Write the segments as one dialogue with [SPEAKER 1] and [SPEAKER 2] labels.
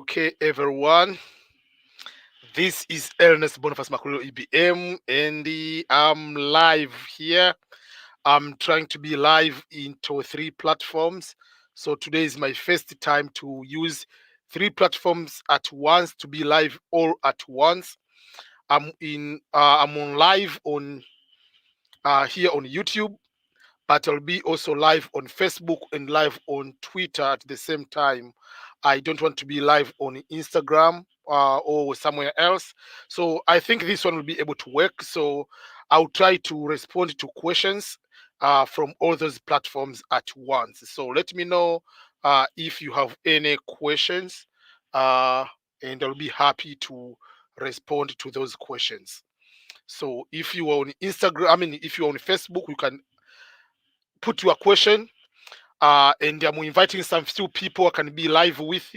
[SPEAKER 1] Okay, everyone. This is Ernest Boniface Makulilo EBM, and I'm live here. I'm trying to be live into 3 platforms. So today is my first time to use 3 platforms at once to be live all at once. I'm on live on here on YouTube, but I'll be also live on Facebook and live on Twitter at the same time. I don't want to be live on Instagram or somewhere else. So I think this one will be able to work. So I'll try to respond to questions from all those platforms at once. So let me know if you have any questions, uh, and I'll be happy to respond to those questions. So if you are on Instagram, I mean, if you're on Facebook, you can put your question, and I'm inviting some few people I can be live with.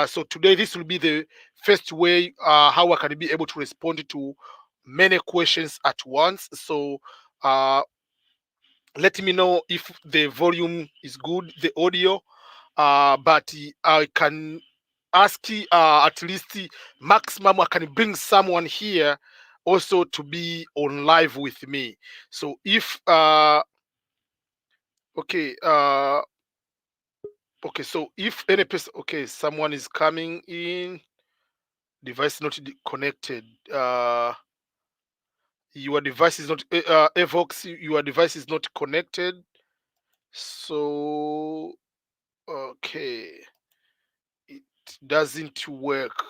[SPEAKER 1] So today this will be the first way how I can be able to respond to many questions at once. So uh, let me know if the volume is good, the audio, but I can ask at least maximum I can bring someone here also to be on live with me. So if okay okay, so if any person, okay, someone is coming in, device not connected. Your device is not, Evox, your device is not connected. So, okay, it doesn't work.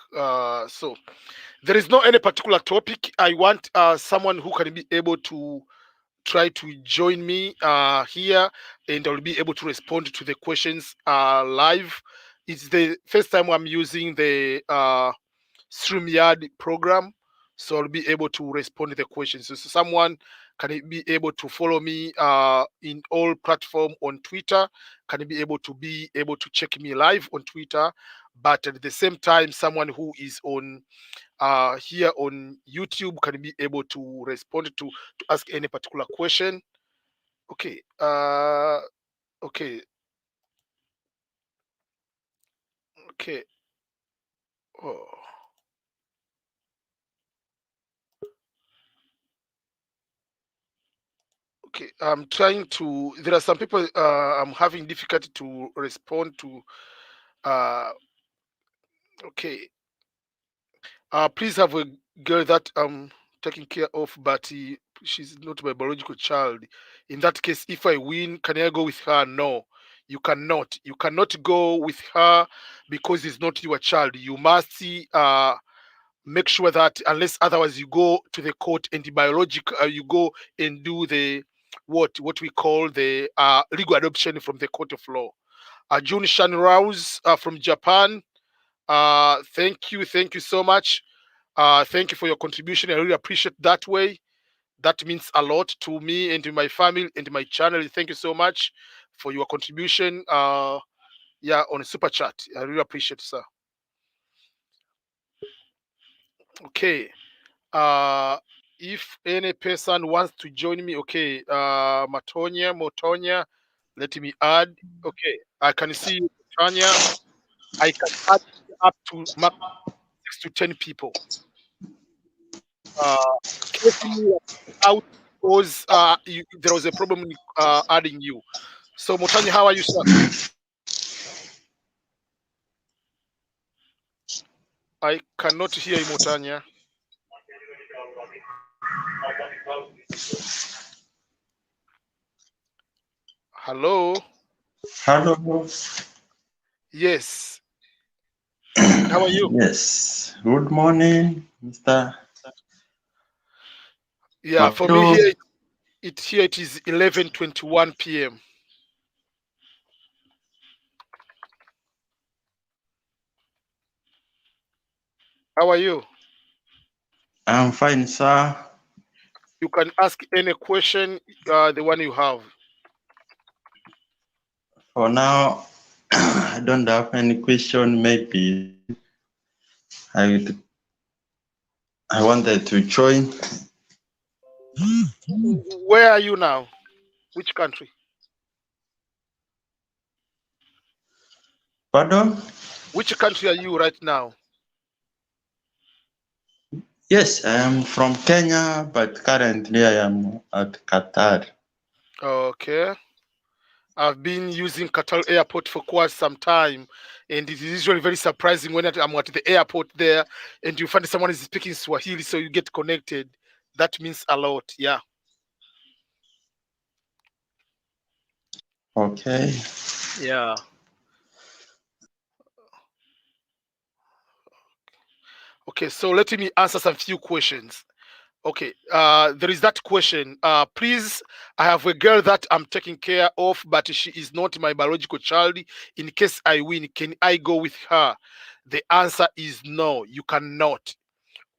[SPEAKER 1] So there is no any particular topic. I want someone who can be able to try to join me here, and I'll be able to respond to the questions live. It's the first time I'm using the StreamYard program, so I'll be able to respond to the questions. So someone can be able to follow me in all platform on Twitter, can be able to check me live on Twitter, but at the same time, someone who is on here on YouTube can be able to respond to ask any particular question. Okay. Okay. Okay. Oh. Okay. I'm trying to. There are some people. I'm having difficulty to respond to. Uh. Okay. Please have a girl that I'm taking care of, but she's not my biological child. In that case, if I win, can I go with her? No, you cannot. You cannot go with her because it's not your child. You must make sure that unless otherwise you go to the court and the biological, you go and do the what we call the legal adoption from the court of law. Jun Shan Rouse from Japan. Thank you so much. Thank you for your contribution. I really appreciate that way. That means a lot to me and to my family and my channel. Thank you so much for your contribution. Yeah, on a super chat. I really appreciate, sir. Okay. Uh, if any person wants to join me, okay. Motonya, let me add. Okay, I can see you, Motonya. I can add up to max 6 to 10 people. Uh, carefully out because there was a problem with adding you. So, Motonya, how are you, sir? I cannot hear you, Motonya. Hello.
[SPEAKER 2] Hello.
[SPEAKER 1] Yes. How are you?
[SPEAKER 2] Yes. Good morning, Mr.
[SPEAKER 1] Yeah, for me
[SPEAKER 2] Mato.
[SPEAKER 1] here, it is 11:21 p.m. How are you?
[SPEAKER 2] I'm fine, sir.
[SPEAKER 1] You can ask any question, the one you have.
[SPEAKER 2] For now, I don't have any question. Maybe I would, I wanted to join.
[SPEAKER 1] Where are you now? Which country?
[SPEAKER 2] Pardon?
[SPEAKER 1] Which country are you right now?
[SPEAKER 2] Yes, I am from Kenya, but currently I am at Qatar.
[SPEAKER 1] Okay. I've been using Qatar airport for quite some time, and it is usually very surprising when I'm at the airport there and you find someone is speaking Swahili, so you get connected. That means a lot. Yeah.
[SPEAKER 2] Okay.
[SPEAKER 1] Yeah. Okay, so let me answer some few questions. Okay, there is that question. Please, I have a girl that I'm taking care of, but she is not my biological child. In case I win, can I go with her? The answer is no, you cannot.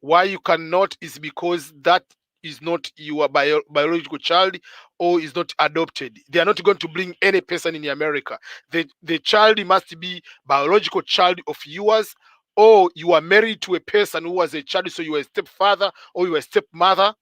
[SPEAKER 1] Why you cannot is because that is not your biological child or is not adopted. They are not going to bring any person in America. The child must be biological child of yours, or you are married to a person who was a child, so you are a stepfather or you are a stepmother,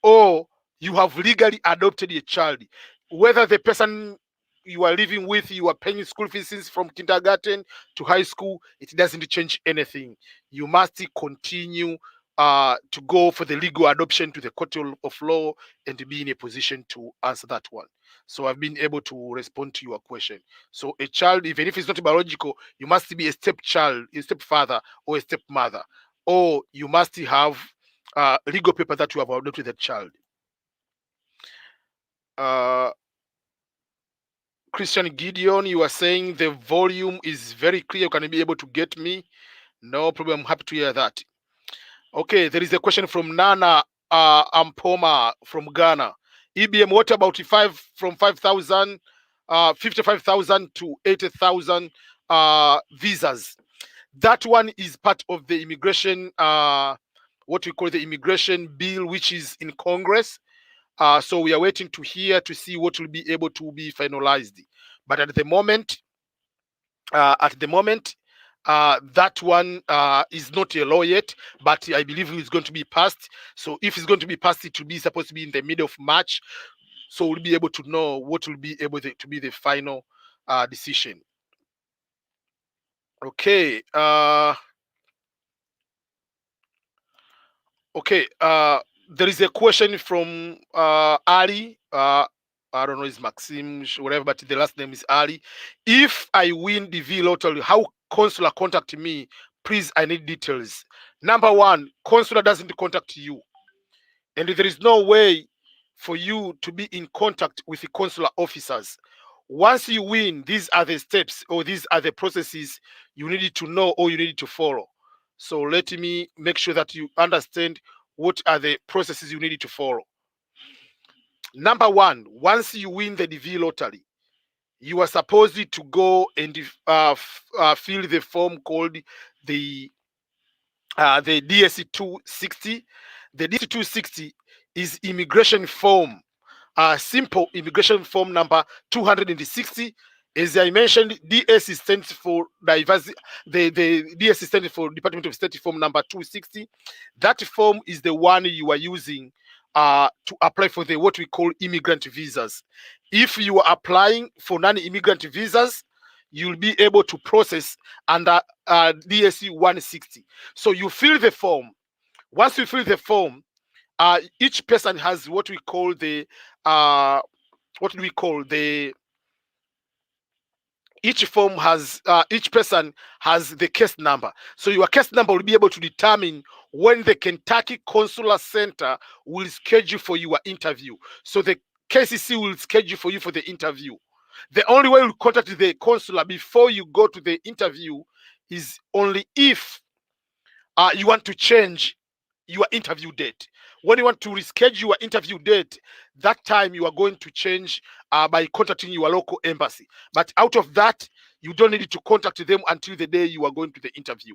[SPEAKER 1] or you have legally adopted a child. Whether the person you are living with, you are paying school fees since from kindergarten to high school, it doesn't change anything. You must continue to go for the legal adoption to the court of law and to be in a position to answer that one. So I've been able to respond to your question. So a child, even if it's not biological, you must be a stepchild, a stepfather, or a stepmother, or you must have legal paper that you have adopted that child. Uh, Christian Gideon, you are saying the volume is very clear. Can you be able to get me? No problem. I'm happy to hear that. Okay, there is a question from Nana Ampoma from Ghana. EBM, what about from 5,000, 55,000 to 80,000 visas? That one is part of the immigration, what we call the immigration bill, which is in Congress. So we are waiting to hear to see what will be able to be finalized. But at the moment, that one is not a law yet, but I believe it's going to be passed. So if it's going to be passed, it will be supposed to be in the middle of March. So we'll be able to know what will be able to be the final decision. Okay. Okay. There is a question from Ali. I don't know, it's Maxim, whatever, but the last name is Ali. If I win the V lottery, how consular contact me? Please, I need details. Number one, consular doesn't contact you, and there is no way for you to be in contact with the consular officers. Once you win, these are the steps or these are the processes you need to know or you need to follow. So let me make sure that you understand what are the processes you need to follow. Number one, once you win the DV lottery, you are supposed to go and fill the form called the DSC 260. The DSC 260 is immigration form, simple immigration form number 260. As I mentioned, DSC stands for diversity. The DSC stands for Department of State form number 260. That form is the one you are using to apply for the what we call immigrant visas. If you are applying for non-immigrant visas, you'll be able to process under DSC 160. So you fill the form. Once you fill the form, each person has what we call the what do we call the each form has each person has the case number. So your case number will be able to determine when the Kentucky Consular Center will schedule for your interview. So the KCC will schedule for you for the interview. The only way you contact the consular before you go to the interview is only if you want to change your interview date. When you want to reschedule your interview date, that time you are going to change by contacting your local embassy. But out of that, you don't need to contact them until the day you are going to the interview.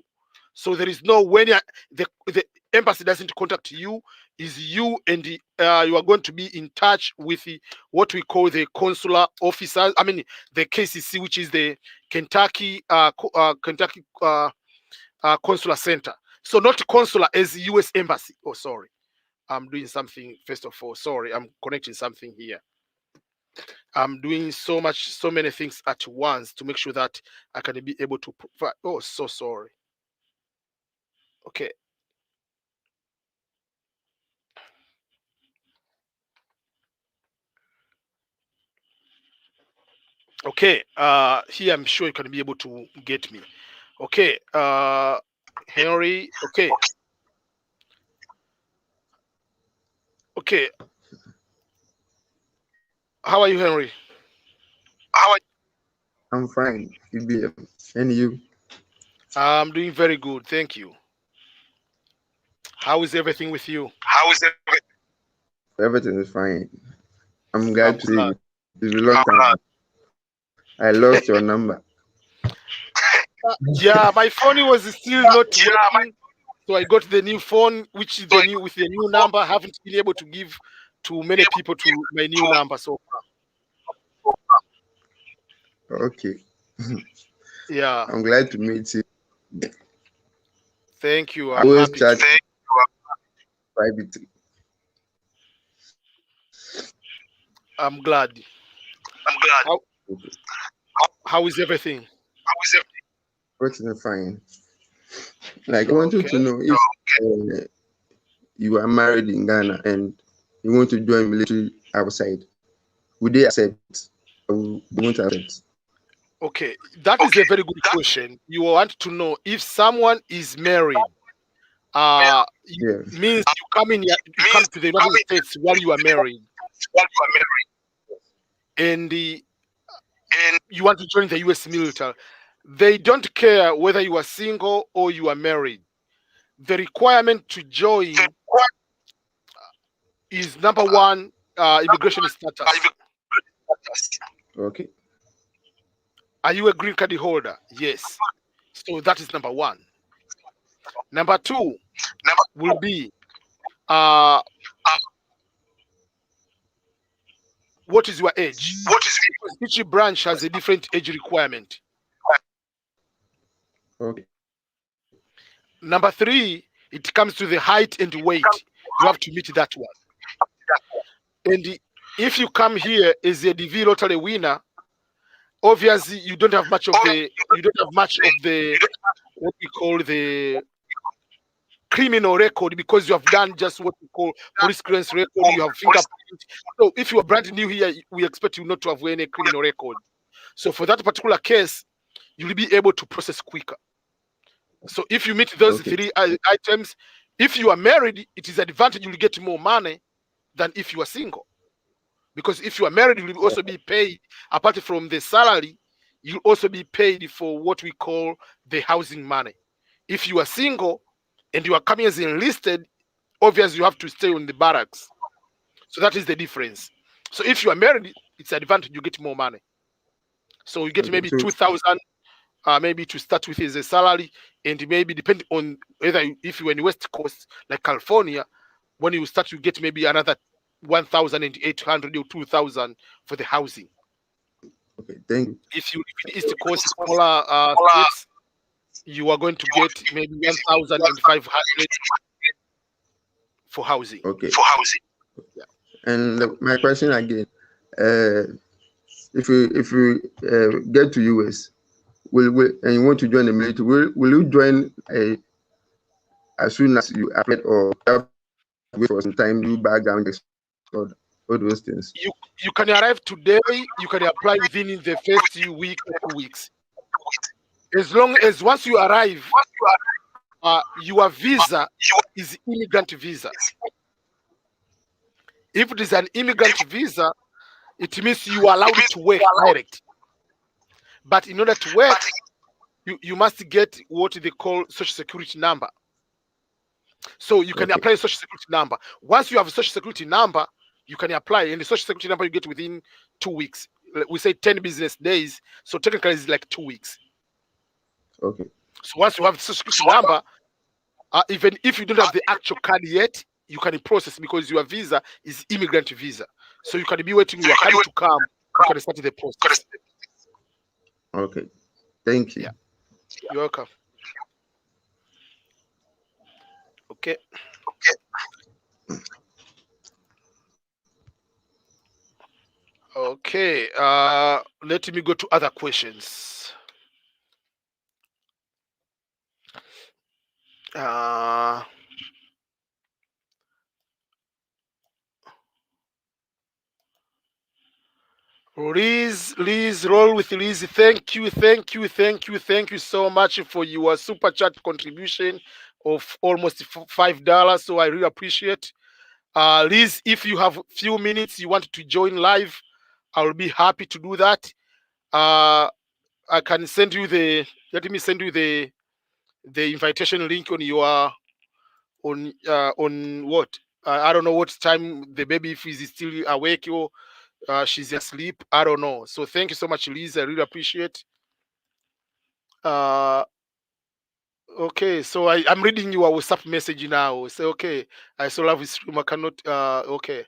[SPEAKER 1] So there is no when the embassy doesn't contact you, is you and you are going to be in touch with what we call the consular officers. I mean the KCC, which is the Kentucky consular center. So not consular as U.S. embassy. Oh, sorry. I'm doing something first of all. Sorry, I'm connecting something here. I'm doing so many things at once to make sure that I can be able to provide. Oh, so sorry. Okay. Okay. Here I'm sure you can be able to get me. Okay. Henry. Okay. Okay. How are you, Henry?
[SPEAKER 3] I'm fine, EBM. And you?
[SPEAKER 1] I'm doing very good. Thank you. How is everything with you?
[SPEAKER 3] Everything is fine. I'm glad
[SPEAKER 1] I'm
[SPEAKER 3] to see
[SPEAKER 1] glad.
[SPEAKER 3] you. It's been a long time. I lost your number.
[SPEAKER 1] Yeah, my phone was still not working, so I got the new phone, which is the new with the new number. I haven't been able to give to many people to my new number. So
[SPEAKER 3] Okay.
[SPEAKER 1] yeah,
[SPEAKER 3] I'm glad to meet you.
[SPEAKER 1] thank you.
[SPEAKER 3] I
[SPEAKER 1] I'm
[SPEAKER 3] always
[SPEAKER 1] happy
[SPEAKER 3] chat
[SPEAKER 1] to.
[SPEAKER 3] privately.
[SPEAKER 1] I'm glad. How
[SPEAKER 3] Okay.
[SPEAKER 1] how is everything?
[SPEAKER 3] Everything is fine. Like, I wanted
[SPEAKER 1] Okay.
[SPEAKER 3] to know if you are married in Ghana and you want to join military outside, would they accept? Or they won't accept?
[SPEAKER 1] Okay, that is a very good question. You want to know if someone is married.
[SPEAKER 3] Yeah.
[SPEAKER 1] Means you come in. You come to the United States while you are married, and you want to join the U.S. military. They don't care whether you are single or you are married. The requirement to join is number one, immigration status.
[SPEAKER 3] Okay.
[SPEAKER 1] Are you a green card holder? Yes. So that is number one. Number two will be uh, what is your age? Because each branch has a different age requirement.
[SPEAKER 3] Okay.
[SPEAKER 1] Number three, it comes to the height and weight. You have to meet that one. And if you come here as a DV lottery winner, obviously you don't have much of the what we call the criminal record because you have done just what we call police clearance record. You have fingerprint. So if you are brand new here, we expect you not to have any criminal record. So for that particular case, you'll be able to process quicker. So if you meet those
[SPEAKER 3] Okay.
[SPEAKER 1] three items, if you are married, it is advantage you'll get more money than if you are single. Because if you are married, you will also be paid apart from the salary. You'll also be paid for what we call the housing money. If you are single and you are coming as enlisted, obviously you have to stay on the barracks. So that is the difference. So if you are married, it's advantage you get more money. So you get
[SPEAKER 3] Okay.
[SPEAKER 1] maybe
[SPEAKER 3] So
[SPEAKER 1] 2,000, maybe to start with as a salary, and maybe depending on whether if you are in the West Coast like California, when you start, you get maybe another 1,800 or 2,000 for the housing.
[SPEAKER 3] okay. Thank you.
[SPEAKER 1] If you live in East Coast, smaller states, you are going to get maybe 1,500 for housing.
[SPEAKER 3] Okay.
[SPEAKER 1] Yeah.
[SPEAKER 3] My question again, uh, if you get to US, will and you want to join the military, will you join as soon as you apply, or you have to wait for some time, do background checks, all those things?
[SPEAKER 1] You you can arrive today. You can apply within the first week or 2 weeks. As long as once you arrive, your visa is immigrant visa. If it is an immigrant visa, it means you are allowed to work direct. But in order to work, you must get what they call social security number. So you can
[SPEAKER 3] Okay.
[SPEAKER 1] apply a social security number. Once you have a social security number, you can apply, and the social security number you get within 2 weeks. We say 10 business days, so technically it's like 2 weeks.
[SPEAKER 3] Okay.
[SPEAKER 1] So once you have the social security number, even if you don't have the actual card yet, you can process because your visa is immigrant visa. So you can be waiting your card to come. You can start the process.
[SPEAKER 3] Okay. Thank
[SPEAKER 1] Yeah,
[SPEAKER 3] you.
[SPEAKER 1] you're welcome. Okay. Okay, let me go to other questions. Uh, Liz, roll with Liz. Thank you so much for your super chat contribution of almost $5. So I really appreciate. Liz, if you have few minutes, you want to join live, I will be happy to do that. I can send you the. Let me send you the invitation link on your on what. I don't know what time the baby, if is still awake or she's asleep. I don't know. So thank you so much, Liz. I really appreciate. Uh, okay, so I'm reading your WhatsApp message now. Say okay. I so love this stream. I cannot. Okay.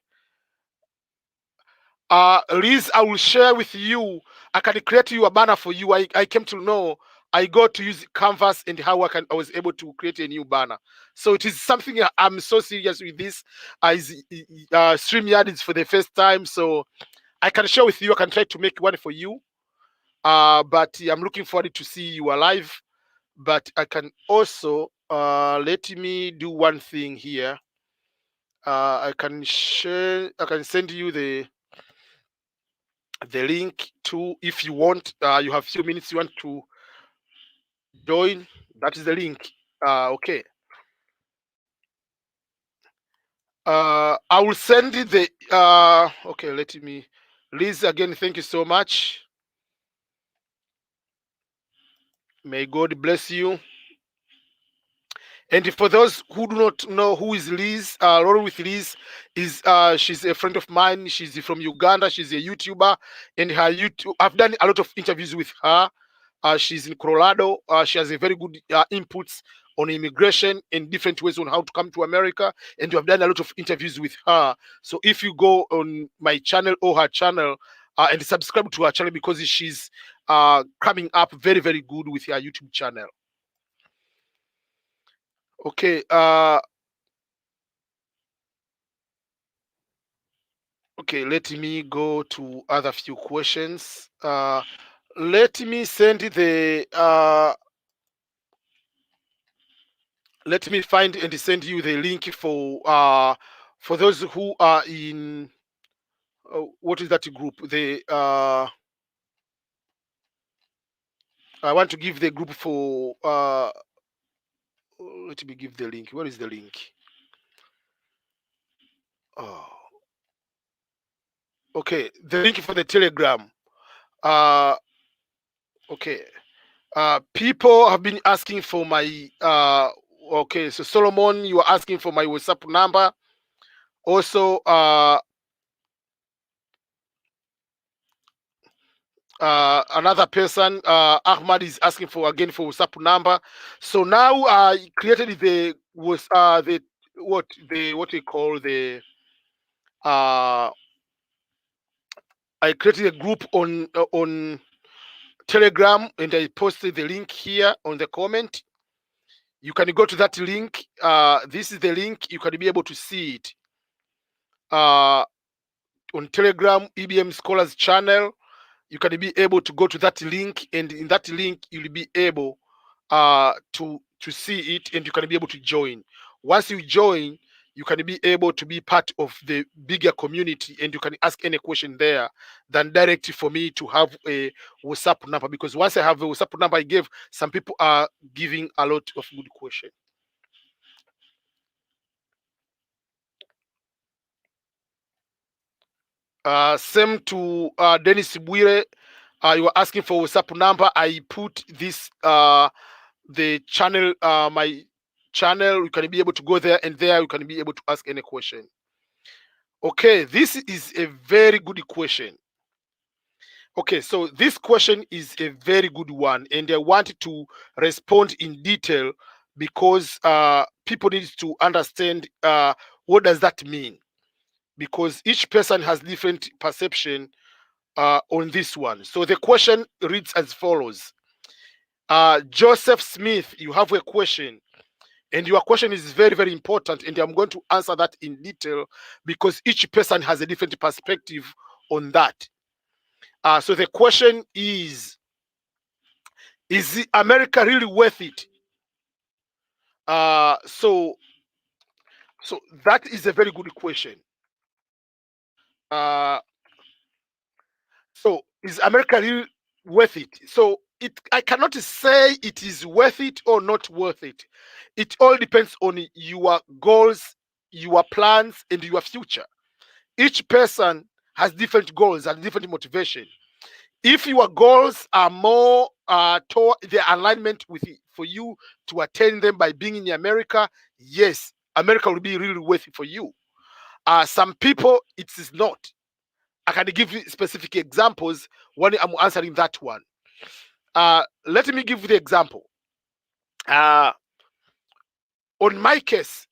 [SPEAKER 1] Liz, I will share with you. I can create you a banner for you. I came to know. I got to use Canvas and how I was able to create a new banner. So it is something I'm so serious with this. StreamYard is for the first time, so I can share with you. I can try to make one for you. But I'm looking forward to see you alive. But I can also let me do one thing here. I can share. I can send you the link to, if you want. You have few minutes. You want to join? That is the link. Okay. I will send you the. Okay. Let me. Liz, again, thank you so much. May God bless you. And for those who do not know who is Liz, Roll with Liz is she's a friend of mine. She's from Uganda. She's a YouTuber, and her YouTube. I've done a lot of interviews with her. She's in Colorado. She has a very good inputs on immigration and different ways on how to come to America. And we have done a lot of interviews with her. So if you go on my channel or her channel and subscribe to her channel, because she's coming up very, very good with her YouTube channel. Okay. Okay, let me go to other few questions. Let me send the let me find and send you the link for those who are in what is that group? The I want to give the group for let me give the link. Where is the link? Oh, okay, the link for the Telegram. Okay. People have been asking for my okay, so Solomon, you are asking for my WhatsApp number. Also, another person, Ahmad, is asking for again for WhatsApp number. So now I created the what they call the I created a group on Telegram, and I posted the link here on the comment. You can go to that link. This is the link. You can be able to see it on Telegram, EBM Scholars channel. You can be able to go to that link, and in that link you'll be able to see it, and you can be able to join. Once you join, you can be able to be part of the bigger community, and you can ask any question there than directly for me to have a WhatsApp number, because once I have a WhatsApp number I gave, some people are giving a lot of good questions. Same to Dennis Bwire. You are asking for WhatsApp number. I put this the channel, my channel. You can be able to go there, and there you can be able to ask any question. Okay, this is a very good question. Okay, so this question is a very good one, and I want to respond in detail because people need to understand what does that mean, because each person has different perception on this one. So the question reads as follows. Joseph Smith, you have a question, and your question is very, very important, and I'm going to answer that in detail because each person has a different perspective on that. So the question is America really worth it? So that is a very good question. Uh, so is America really worth it? So I cannot say it is worth it or not worth it. It all depends on your goals, your plans, and your future. Each person has different goals and different motivation. If your goals are more toward the alignment with for you to attain them by being in America, yes, America will be really worth it for you. Some people it is not. I can give you specific examples when I'm answering that one. Let me give you the example. On my case,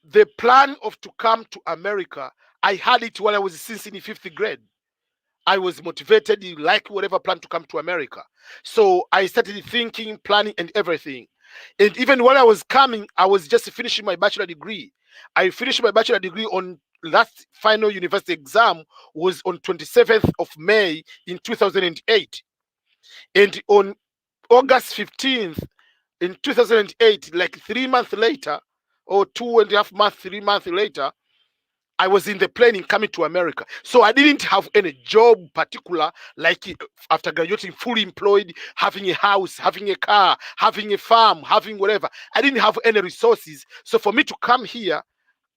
[SPEAKER 1] the plan of to come to America, I had it when I was since in the 5th grade. I was motivated, like whatever plan to come to America. So I started thinking, planning, and everything. And even when I was coming, I was just finishing my bachelor degree. I finished my bachelor degree on last final university exam was on 27th of May in 2008. And on August 15th in 2008, like 3 months later, or 2.5 months, 3 months later, I was in the plane coming to America. So I didn't have any job particular, like after graduating, fully employed, having a house, having a car, having a farm, having whatever. I didn't have any resources. So for me to come here,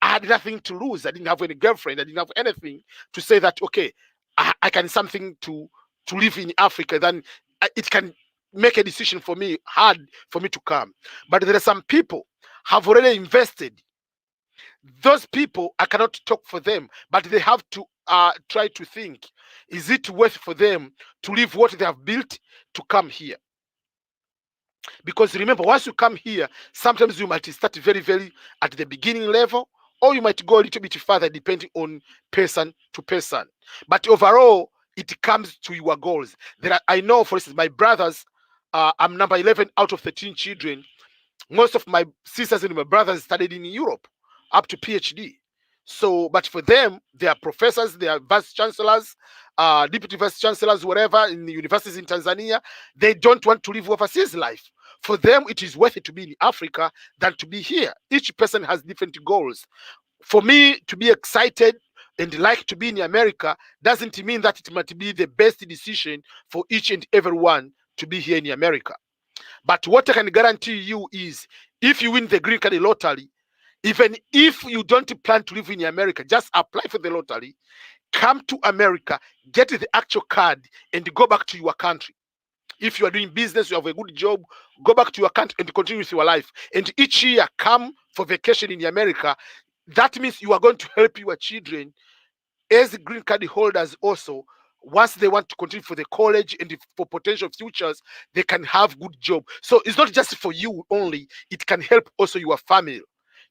[SPEAKER 1] I had nothing to lose. I didn't have any girlfriend. I didn't have anything to say that, okay, I can something to live in Africa. Then it can make a decision for me, hard for me to come. But there are some people have already invested. Those people, I cannot talk for them, but they have to try to think, is it worth for them to leave what they have built to come here? Because remember, once you come here, sometimes you might start very, very at the beginning level, or you might go a little bit further depending on person to person. But overall, it comes to your goals. I know, for instance, my brothers, I'm number 11 out of 13 children. Most of my sisters and my brothers studied in Europe up to PhD. So, but for them, they are professors, they are vice chancellors, deputy vice chancellors, whatever, in the universities in Tanzania. They don't want to live overseas life. For them, it is worth it to be in Africa than to be here. Each person has different goals. For me to be excited and like to be in America doesn't mean that it might be the best decision for each and everyone to be here in America. But what I can guarantee you is if you win the green card lottery, even if you don't plan to live in America, just apply for the lottery, come to America, get the actual card, and go back to your country. If you are doing business, you have a good job, go back to your country and continue with your life. And each year, come for vacation in America. That means you are going to help your children as green card holders also. Once they want to continue for the college and for potential futures, they can have good job. So it's not just for you only, it can help also your family.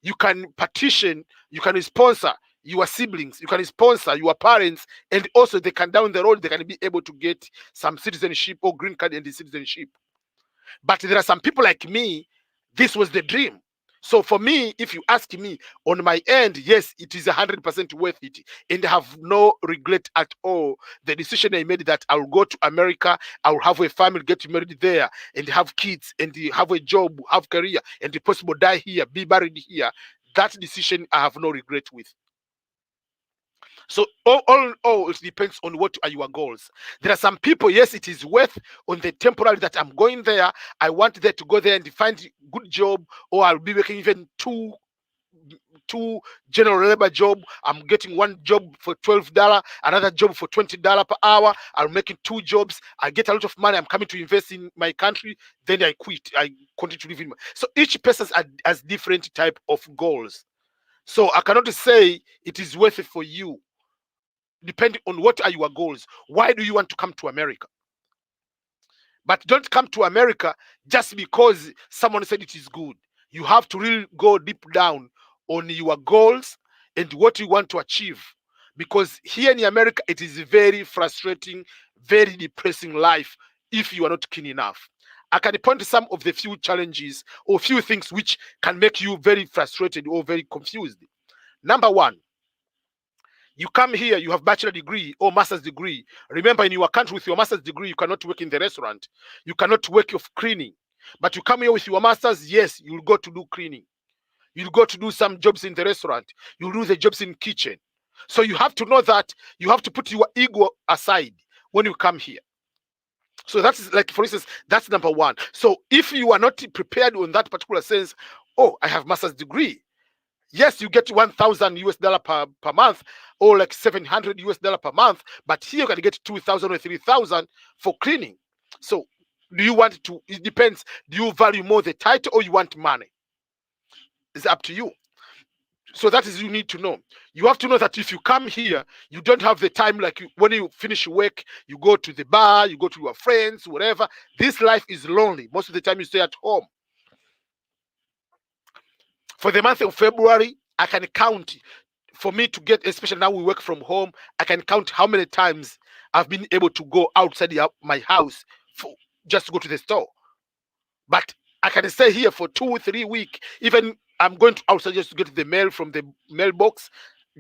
[SPEAKER 1] You can petition, you can sponsor your siblings, you can sponsor your parents, and also they can down the road they can be able to get some citizenship or green card and the citizenship. But there are some people like me, this was the dream. So for me, if you ask me on my end, yes, it is 100% worth it, and I have no regret at all. The decision I made that I'll go to America, I'll have a family, get married there, and have kids, and have a job, have career, and if possible die here, be buried here. That decision I have no regret with. So all in all, it depends on what are your goals. There are some people, yes, it is worth on the temporary that I'm going there. I want there to go there and find good job, or I'll be working even two general labor job. I'm getting one job for $12, another job for $20 per hour. I'm making two jobs. I get a lot of money. I'm coming to invest in my country. Then I quit. I continue to live in. So each person has different type of goals. So I cannot say it is worth it for you, depending on what are your goals. Why do you want to come to America? But don't come to America just because someone said it is good. You have to really go deep down on your goals and what you want to achieve. Because here in America, it is very frustrating, very depressing life if you are not keen enough. I can point to some of the few challenges or few things which can make you very frustrated or very confused. Number one, You come here, you have bachelor degree or master's degree. Remember, in your country with your master's degree, you cannot work in the restaurant. You cannot work of cleaning. But you come here with your master's, yes, you'll go to do cleaning. You'll go to do some jobs in the restaurant. You'll do the jobs in kitchen. So you have to know that you have to put your ego aside when you come here. So that's like, for instance, that's number one. So if you are not prepared on that particular sense, oh, I have master's degree. Yes, you get 1,000 US dollar per month, or like 700 US dollar per month, but here you can get 2,000 or 3,000 for cleaning. So do you want to, it depends. Do you value more the title or you want money? It's up to you. So that is, you need to know. You have to know that if you come here, you don't have the time, like when you finish work, you go to the bar, you go to your friends, whatever. This life is lonely. Most of the time you stay at home. For the month of February, I can count, for me to get, especially now we work from home, I can count how many times I've been able to go outside my house for just to go to the store. But I can stay here for 2 or 3 weeks. Even I'm going to outside just to get the mail from the mailbox,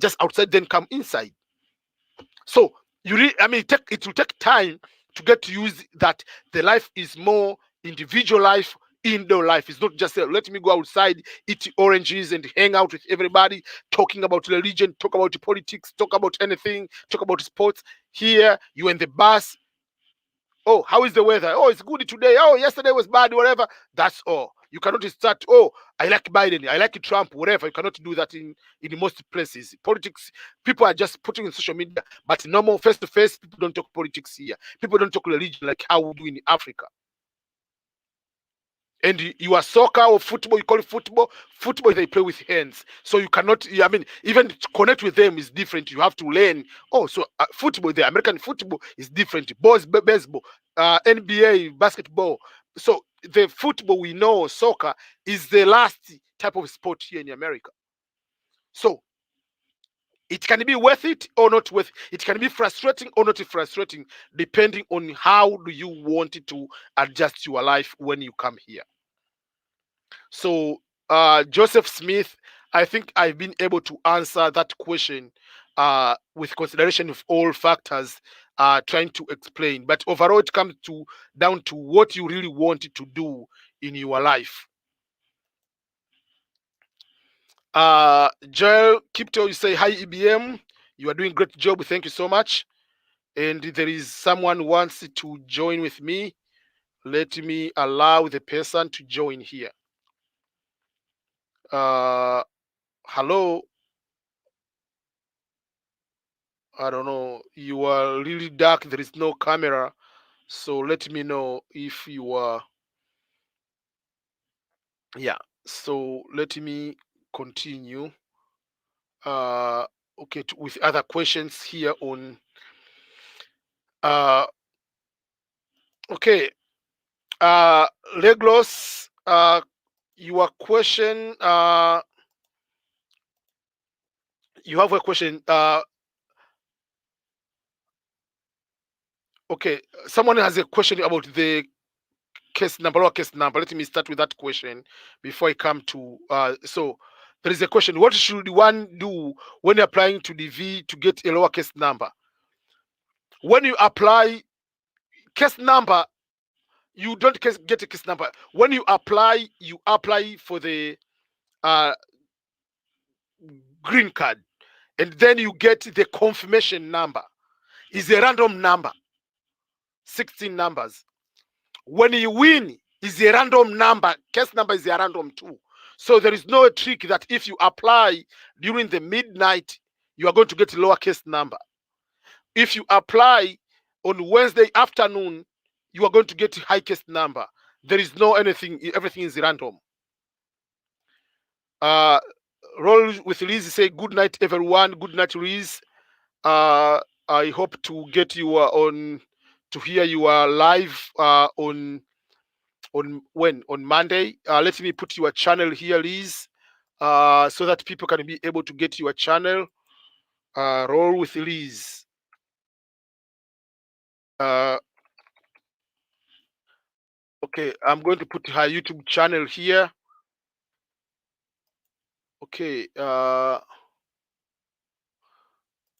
[SPEAKER 1] just outside, then come inside. So you really, I mean, it will take time to get to use that. The life is more individual life, indoor life. It's not just let me go outside, eat oranges, and hang out with everybody, talking about religion, talk about politics, talk about anything, talk about sports. Here, you in the bus. Oh, how is the weather? Oh, it's good today. Oh, yesterday was bad, whatever. That's all. You cannot start, oh, I like Biden, I like Trump, whatever. You cannot do that in most places. Politics, people are just putting in social media, but normal face to face, people don't talk politics here. People don't talk religion like how we do in Africa. And you are soccer or football, you call it football. Football, they play with hands. So you cannot, I mean, even to connect with them is different. You have to learn. Oh, so football, the American football is different. Baseball, NBA, basketball. So the football we know, soccer, is the last type of sport here in America. So it can be worth it or not worth it. It can be frustrating or not frustrating, depending on how do you want it to adjust your life when you come here. So, Joseph Smith, I think I've been able to answer that question with consideration of all factors, trying to explain. But overall, it comes down to what you really want to do in your life. Joel Kipto, you say, hi, EBM. You are doing great job. Thank you so much. And there is someone who wants to join with me. Let me allow the person to join here. Hello. I don't know. You are really dark. There is no camera. So let me know if you are. Yeah. So let me continue. Okay. With other questions here on. Uh, okay. Leglos. Your question. You have a question. Okay. Someone has a question about the case number or case number. Let me start with that question before I come to so there is a question: what should one do when applying to DV to get a lower case number? When you apply case number, you don't get a case number. When you apply for the uh, green card, and then you get the confirmation number. Is a random number, 16 numbers. When you win, is a random number. Case number is a random too. So there is no trick that if you apply during the midnight, you are going to get a lower case number. If you apply on Wednesday afternoon, you are going to get a high case number. There is no anything. Everything is random. Roll with Liz. Say good night, everyone. Good night, Liz. I hope to get you on to hear you are live on when on Monday. Let me put your channel here, Liz, so that people can be able to get your channel. Roll with Liz. Okay, I'm going to put her YouTube channel here. Okay.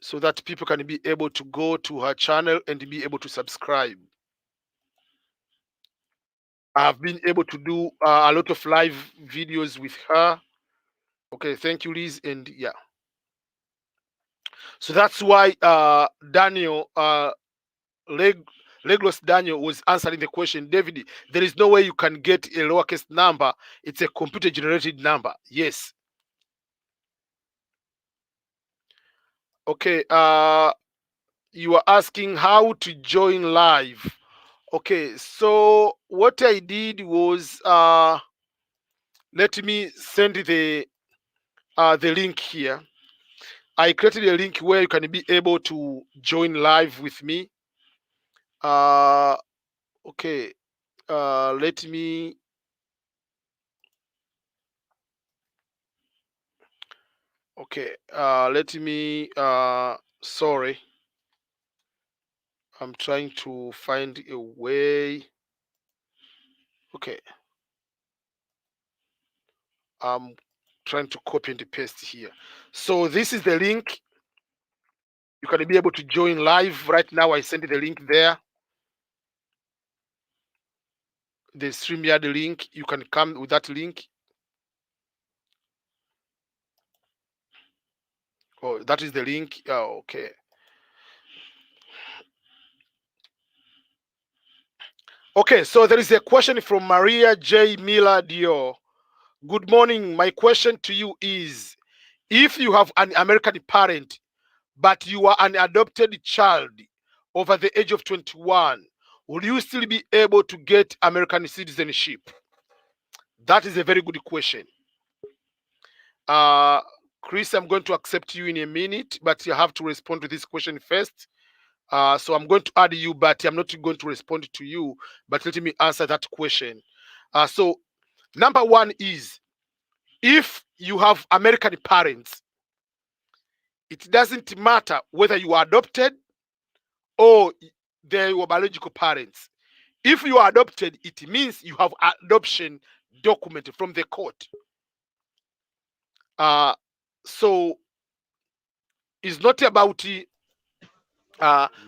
[SPEAKER 1] so that people can be able to go to her channel and be able to subscribe. I've been able to do a lot of live videos with her. Okay, thank you, Liz. And yeah, so that's why Daniel, Leglos Daniel was answering the question. David, there is no way you can get a lowercase number. It's a computer generated number. Yes. Okay. You are asking how to join live. Okay, so what I did was let me send the link here. I created a link where you can be able to join live with me. Okay, let me. Okay, let me. Sorry, I'm trying to find a way. Okay, I'm trying to copy and paste here. So this is the link. You can be able to join live right now. I sent the link there. The StreamYard link. You can come with that link. Oh, that is the link. Oh, okay. Okay, so there is a question from Maria J. Miller Dior. Good morning. My question to you is, if you have an American parent, but you are an adopted child over the age of 21, will you still be able to get American citizenship? That is a very good question. Chris, I'm going to accept you in a minute, but you have to respond to this question first. So I'm going to add you, but I'm not going to respond to you, but let me answer that question. So number one is, if you have American parents, it doesn't matter whether you are adopted or they're your biological parents. If you are adopted, it means you have adoption document from the court. So it's not about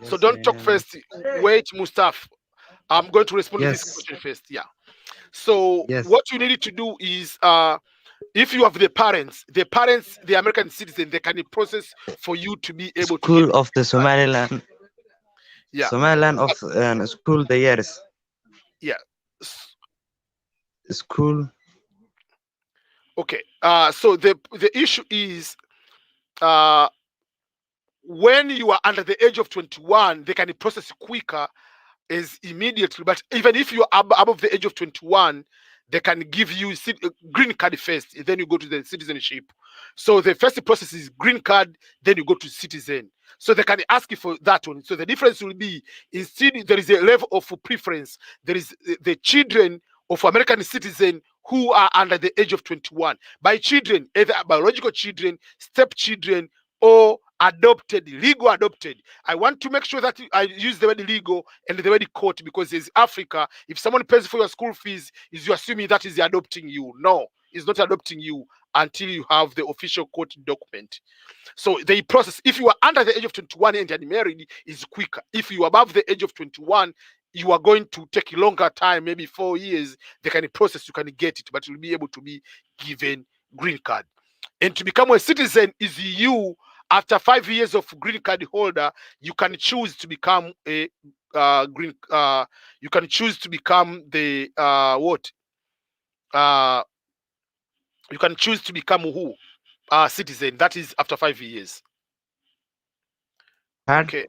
[SPEAKER 1] so don't talk first. Wait, Mustaf. I'm going to respond to this question first. Yeah. So what you need to do is if you have the parents, the American citizen, they can process for you to be able to get
[SPEAKER 4] School of the Somaliland,
[SPEAKER 1] yeah.
[SPEAKER 4] Somaliland of school the years
[SPEAKER 1] Yeah.
[SPEAKER 4] school.
[SPEAKER 1] Okay. So the issue is when you are under the age of 21, they can process quicker as immediately. But even if you are above the age of 21, they can give you green card first, then you go to the citizenship. So the first process is green card, then you go to citizen. So they can ask you for that one. So the difference will be, instead there is a level of preference. There is the children of American citizen who are under the age of 21. By children, either biological children, stepchildren, or adopted, legal adopted. I want to make sure that I use the word legal and the word court, because as Africa, if someone pays for your school fees, is you assuming that is adopting you? No, it's not adopting you until you have the official court document. So the process, if you are under the age of 21 and married, is quicker. If you are above the age of 21, you are going to take a longer time, maybe 4 years. They can process, you can get it, but you'll be able to be given green card. And to become a citizen is you, after 5 years of green card holder, you can choose to become a green. You can choose to become the what? You can choose to become who? Citizen. That is after 5 years.
[SPEAKER 4] Card
[SPEAKER 1] Okay.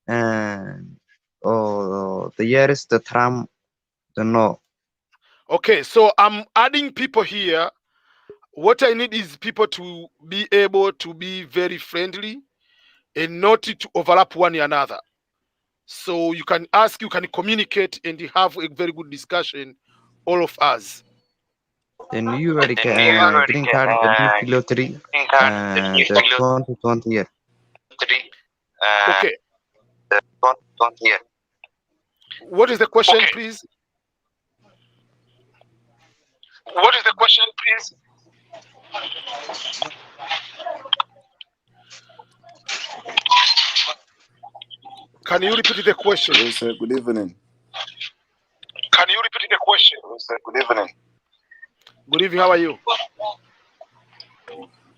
[SPEAKER 4] and the years the Trump don't know.
[SPEAKER 1] Okay. So I'm adding people here. What I need is people to be able to be very friendly and not to overlap one another. So you can ask, you can communicate, and you have a very good discussion, all of us.
[SPEAKER 4] The new green card, the new lottery, and the 2020 year.
[SPEAKER 1] Okay. What is the question, please?
[SPEAKER 5] What is the question, please?
[SPEAKER 1] Can you repeat the question?
[SPEAKER 6] Hello, sir. Good evening.
[SPEAKER 5] Can you repeat the question?
[SPEAKER 6] Hello, sir. Good evening.
[SPEAKER 1] Good evening. How are you?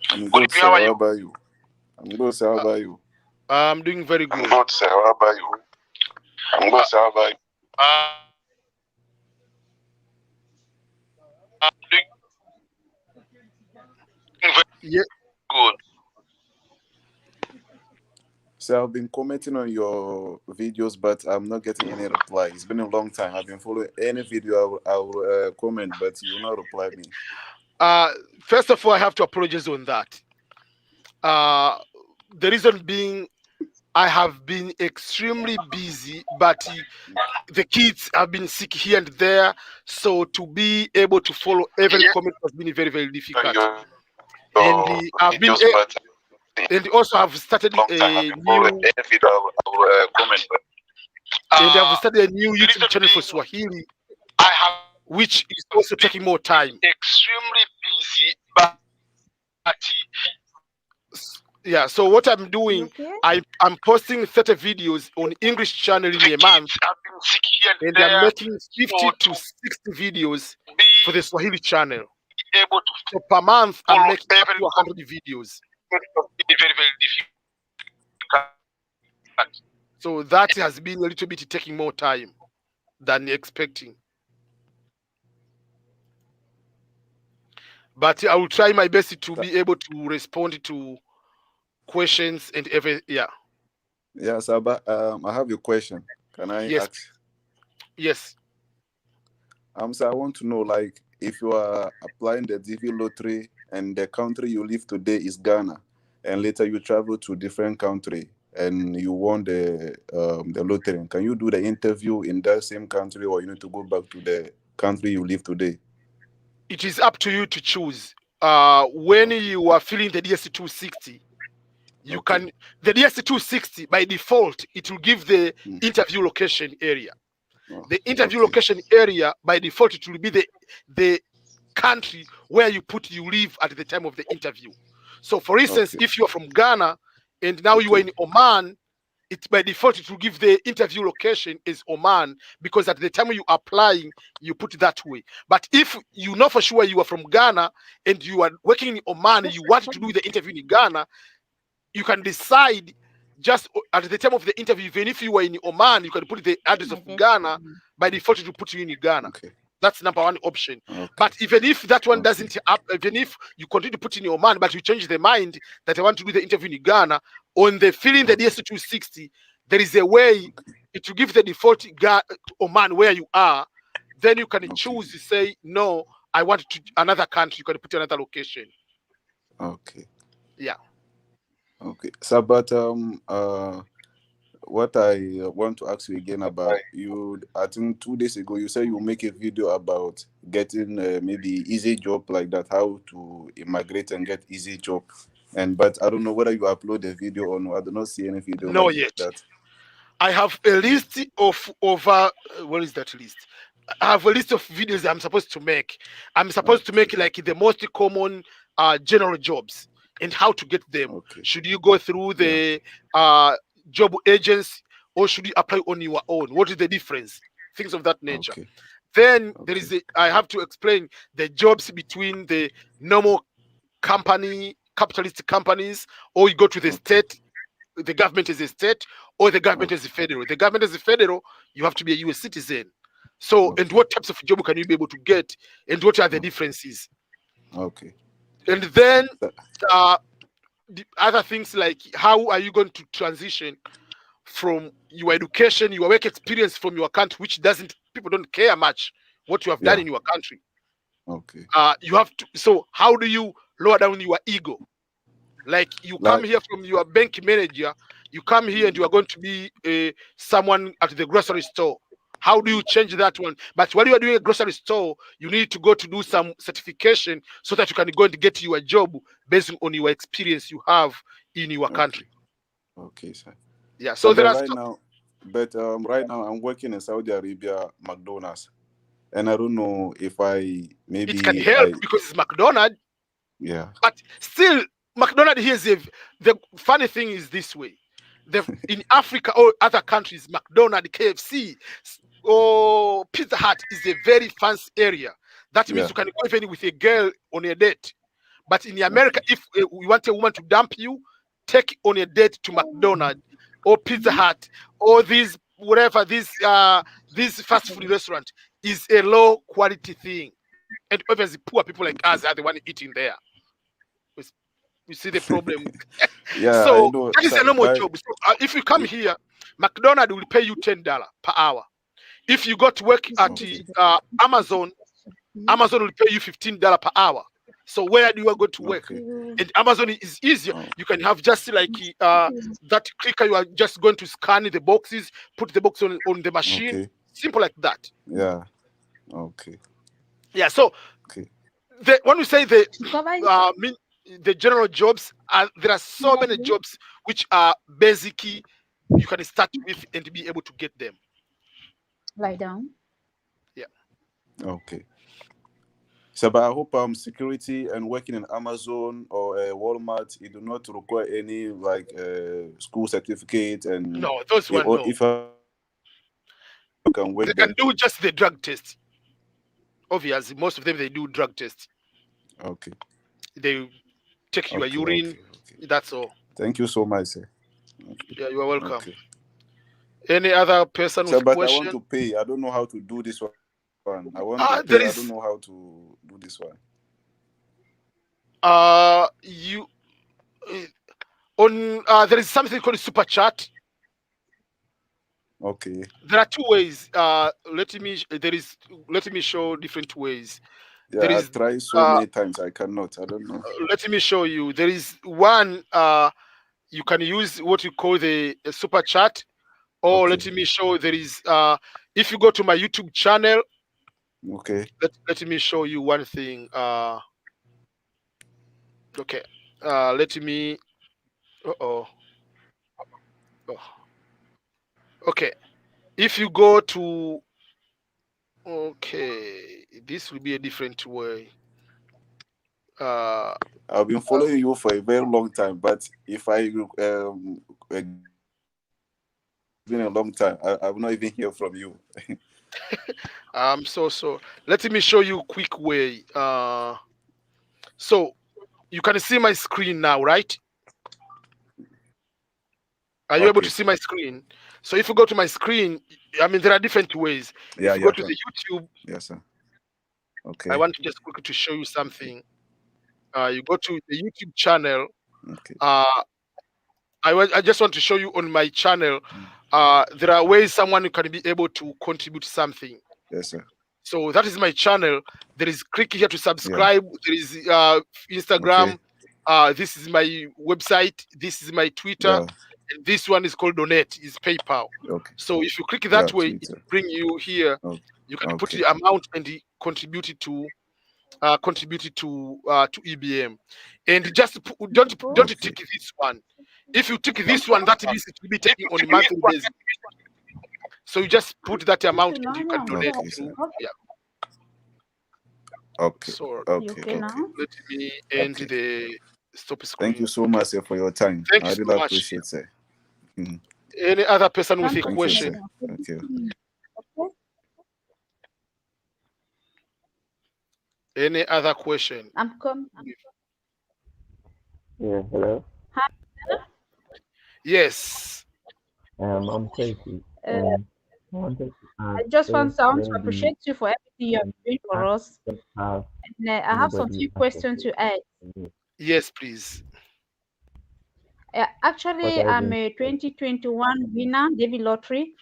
[SPEAKER 6] I'm good, sir. How about you? I'm good, sir. How about you?
[SPEAKER 1] I'm doing very good.
[SPEAKER 5] I'm good, sir. How about you? I'm good, sir. How about you? I'm doing very
[SPEAKER 1] Yeah.
[SPEAKER 5] good.
[SPEAKER 6] Sir, I've been commenting on your videos, but I'm not getting any reply. It's been a long time. I've been following any video I'll comment, but you will not reply me.
[SPEAKER 1] First of all, I have to apologize on that. The reason being, I have been extremely busy, but the kids have been sick here and there, so to be able to follow every comment has been very, very difficult. And I've been, and also I've started
[SPEAKER 5] Long time. I've
[SPEAKER 1] a
[SPEAKER 5] been following
[SPEAKER 1] new,
[SPEAKER 5] any video I'll comment.
[SPEAKER 1] and I've started a new YouTube channel for Swahili,
[SPEAKER 5] I have
[SPEAKER 1] which is also taking more time.
[SPEAKER 5] extremely busy, but
[SPEAKER 1] Yeah, so what I'm doing, I'm posting 30 videos on English channel in a month,
[SPEAKER 5] I've been sick here
[SPEAKER 1] and I'm making 50 to 60 videos for the Swahili channel.
[SPEAKER 5] able to
[SPEAKER 1] So per month, I'm
[SPEAKER 5] follow
[SPEAKER 1] making up
[SPEAKER 5] every
[SPEAKER 1] to 100 videos.
[SPEAKER 5] very, very difficult.
[SPEAKER 1] So that has been a little bit taking more time than expecting. But I will try my best to be able to respond to questions and every, yeah.
[SPEAKER 6] Yeah, sir, but I have a question. Can I
[SPEAKER 1] Yes.
[SPEAKER 6] ask?
[SPEAKER 1] Yes.
[SPEAKER 6] So I want to know, like, if you are applying the DV lottery and the country you live today is Ghana, and later you travel to different country and you won the lottery, can you do the interview in that same country, or you need to go back to the country you live today?
[SPEAKER 1] It is up to you to choose. When you are filling the DSC 260, you can, the DSC 260 by default, it will give the interview location area. The interview location area by default, it will be the country where you live at the time of the interview. So for instance, if you are from Ghana and now you are in Oman, it by default it will give the interview location is Oman, because at the time you are applying, you put it that way. But if you know for sure you are from Ghana and you are working in Oman and you want to do the interview in Ghana, you can decide just at the time of the interview, even if you are in Oman, you can put the address of Ghana. By default, it will put you in Ghana. That's number one option. But even if that one doesn't happen, even if you continue to put in Oman, but you change the mind that I want to do the interview in Ghana, on the filling the DS 260, there is a way it will give the default Oman where you are. Then you can choose to say, no, I want to another country. You can put another location.
[SPEAKER 6] Okay.
[SPEAKER 1] Yeah.
[SPEAKER 6] Okay. So, but what I want to ask you again about, you, I think 2 days ago, you said you make a video about getting maybe easy job like that, how to immigrate and get easy job. But I don't know whether you upload the video or no. I do not see any video
[SPEAKER 1] No,
[SPEAKER 6] like
[SPEAKER 1] yet.
[SPEAKER 6] that.
[SPEAKER 1] I have a list of over, what is that list? I have a list of videos I'm supposed to make. I'm supposed to make like the most common general jobs and how to get them. Should you go through the job agents or should you apply on your own? What is the difference? Things of that nature. Then there is I have to explain the jobs between the normal company, capitalist companies, or you go to the state. The government is a state, or the government is a federal. The government is a federal, you have to be a US citizen. So, and what types of job can you be able to get, and what are the differences? And then the other things like how are you going to transition from your education, your work experience from your country, which people don't care much what you have done in your country. You have to. So, how do you lower down your ego? Like you come here from your bank manager, you come here and you are going to be someone at the grocery store. How do you change that one? But while you are doing a grocery store, you need to go to do some certification so that you can go and get your job based on your experience you have in your country.
[SPEAKER 6] Okay, sir.
[SPEAKER 1] Yeah. So there are
[SPEAKER 6] right now I'm working in Saudi Arabia, McDonald's, and I don't know if maybe
[SPEAKER 1] it can help because it's McDonald's.
[SPEAKER 6] Yeah.
[SPEAKER 1] But still, McDonald's here is the funny thing is this way. In Africa or other countries, McDonald's, KFC, or Pizza Hut is a very fancy area. That means
[SPEAKER 6] Yeah.
[SPEAKER 1] you can go even with a girl on a date. But in America, if you want a woman to dump you, take on a date to McDonald's or Pizza Hut or these whatever this fast food restaurant is a low quality thing, and obviously poor people like us are the one eating there. You see the problem.
[SPEAKER 6] Yeah, I
[SPEAKER 1] So
[SPEAKER 6] know.
[SPEAKER 1] that is a
[SPEAKER 6] So,
[SPEAKER 1] normal
[SPEAKER 6] but
[SPEAKER 1] job. So if you come here, McDonald's will pay you $10 per hour. If you go to work at
[SPEAKER 6] okay.
[SPEAKER 1] Amazon, Amazon will pay you $15 per hour. So where do you are going to work?
[SPEAKER 6] Okay.
[SPEAKER 1] And Amazon is easier.
[SPEAKER 6] Oh,
[SPEAKER 1] You can have just like that clicker. You are just going to scan the boxes, put the box on the machine.
[SPEAKER 6] okay.
[SPEAKER 1] Simple like that.
[SPEAKER 6] Yeah. Okay.
[SPEAKER 1] Yeah. So
[SPEAKER 6] Okay.
[SPEAKER 1] when we say the general jobs, there are so many jobs which are basically you can start with and be able to get them.
[SPEAKER 7] Lie down.
[SPEAKER 1] Yeah.
[SPEAKER 6] Okay. So, but I hope security and working in Amazon or Walmart, it do not require any like school certificate and
[SPEAKER 1] No, those one no.
[SPEAKER 6] if you can work
[SPEAKER 1] They
[SPEAKER 6] there.
[SPEAKER 1] can do just the drug test. Obviously, most of them they do drug test.
[SPEAKER 6] Okay.
[SPEAKER 1] They take your
[SPEAKER 6] Okay.
[SPEAKER 1] urine.
[SPEAKER 6] Okay.
[SPEAKER 1] That's all.
[SPEAKER 6] Thank you so much, sir. Okay.
[SPEAKER 1] Yeah, you are welcome.
[SPEAKER 6] Okay.
[SPEAKER 1] Any other person
[SPEAKER 6] So,
[SPEAKER 1] with
[SPEAKER 6] but I
[SPEAKER 1] question?
[SPEAKER 6] want to pay. I don't know how to do this one. I want to
[SPEAKER 1] There
[SPEAKER 6] pay. I
[SPEAKER 1] is
[SPEAKER 6] don't know how to do this one.
[SPEAKER 1] you on there is something called super chat.
[SPEAKER 6] Okay.
[SPEAKER 1] There are two ways. Let me show different ways. There
[SPEAKER 6] Yeah, I
[SPEAKER 1] is
[SPEAKER 6] tried so many times. I cannot. I don't know.
[SPEAKER 1] let me show you. There is one you can use what you call the super chat, or
[SPEAKER 6] Okay.
[SPEAKER 1] let me show there is if you go to my YouTube channel,
[SPEAKER 6] Okay.
[SPEAKER 1] let me show you one thing. Okay. Let me oh. Okay. If you go to okay, this will be a different way.
[SPEAKER 6] I've been following you for a very long time, but if I been a long time, I will not even hear from you.
[SPEAKER 1] so let me show you quick way. So you can see my screen now, right? Are you able to
[SPEAKER 6] Okay.
[SPEAKER 1] see my screen? So if you go to my screen, I mean there are different ways.
[SPEAKER 6] Yeah,
[SPEAKER 1] If you go
[SPEAKER 6] yeah,
[SPEAKER 1] to the YouTube,
[SPEAKER 6] yes, sir.
[SPEAKER 1] I
[SPEAKER 6] Okay.
[SPEAKER 1] want to just quickly to show you something. You go to the YouTube channel.
[SPEAKER 6] Okay.
[SPEAKER 1] I just want to show you on my channel. There are ways someone can be able to contribute something.
[SPEAKER 6] Yes, sir.
[SPEAKER 1] So that is my channel. There is click here to subscribe. There is Instagram.
[SPEAKER 6] Okay.
[SPEAKER 1] This is my website. This is my Twitter.
[SPEAKER 6] Yeah.
[SPEAKER 1] And this one is called Donate. Is PayPal.
[SPEAKER 6] Okay.
[SPEAKER 1] So if you click
[SPEAKER 6] Yeah,
[SPEAKER 1] that way, it
[SPEAKER 6] Twitter.
[SPEAKER 1] bring you here.
[SPEAKER 6] Okay.
[SPEAKER 1] You can put
[SPEAKER 6] Okay.
[SPEAKER 1] the amount and contribute it to EBM. And just don't
[SPEAKER 6] Okay.
[SPEAKER 1] tick this one. If you tick this one, that means it will be taking on a monthly basis. So you just put that amount and you can donate
[SPEAKER 6] Okay, sir.
[SPEAKER 1] through. Yeah.
[SPEAKER 6] Okay.
[SPEAKER 1] So
[SPEAKER 6] Okay.
[SPEAKER 7] okay
[SPEAKER 6] Okay.
[SPEAKER 7] now?
[SPEAKER 1] let me end
[SPEAKER 6] Okay.
[SPEAKER 1] the stop screen.
[SPEAKER 6] Thank you so much, sir, for your time.
[SPEAKER 1] Thank
[SPEAKER 6] I
[SPEAKER 1] you so
[SPEAKER 6] really
[SPEAKER 1] much.
[SPEAKER 6] appreciate it. Mhm.
[SPEAKER 1] Any other person with a
[SPEAKER 6] Thank you,
[SPEAKER 1] question?
[SPEAKER 6] sir. Thank you.
[SPEAKER 7] Okay.
[SPEAKER 1] Any other question?
[SPEAKER 7] I'm coming.
[SPEAKER 8] Yeah, hello.
[SPEAKER 1] Yes.
[SPEAKER 8] I'm Tracy. I wanted to ask
[SPEAKER 7] I just
[SPEAKER 8] if
[SPEAKER 7] want to
[SPEAKER 8] maybe
[SPEAKER 7] appreciate you for everything you are doing for us.
[SPEAKER 8] just have
[SPEAKER 7] And I have some
[SPEAKER 8] anybody
[SPEAKER 7] few questions to ask.
[SPEAKER 1] Yes, please.
[SPEAKER 8] What
[SPEAKER 7] Actually,
[SPEAKER 8] are
[SPEAKER 7] I'm
[SPEAKER 8] the
[SPEAKER 7] a 2021 winner, David Lottery.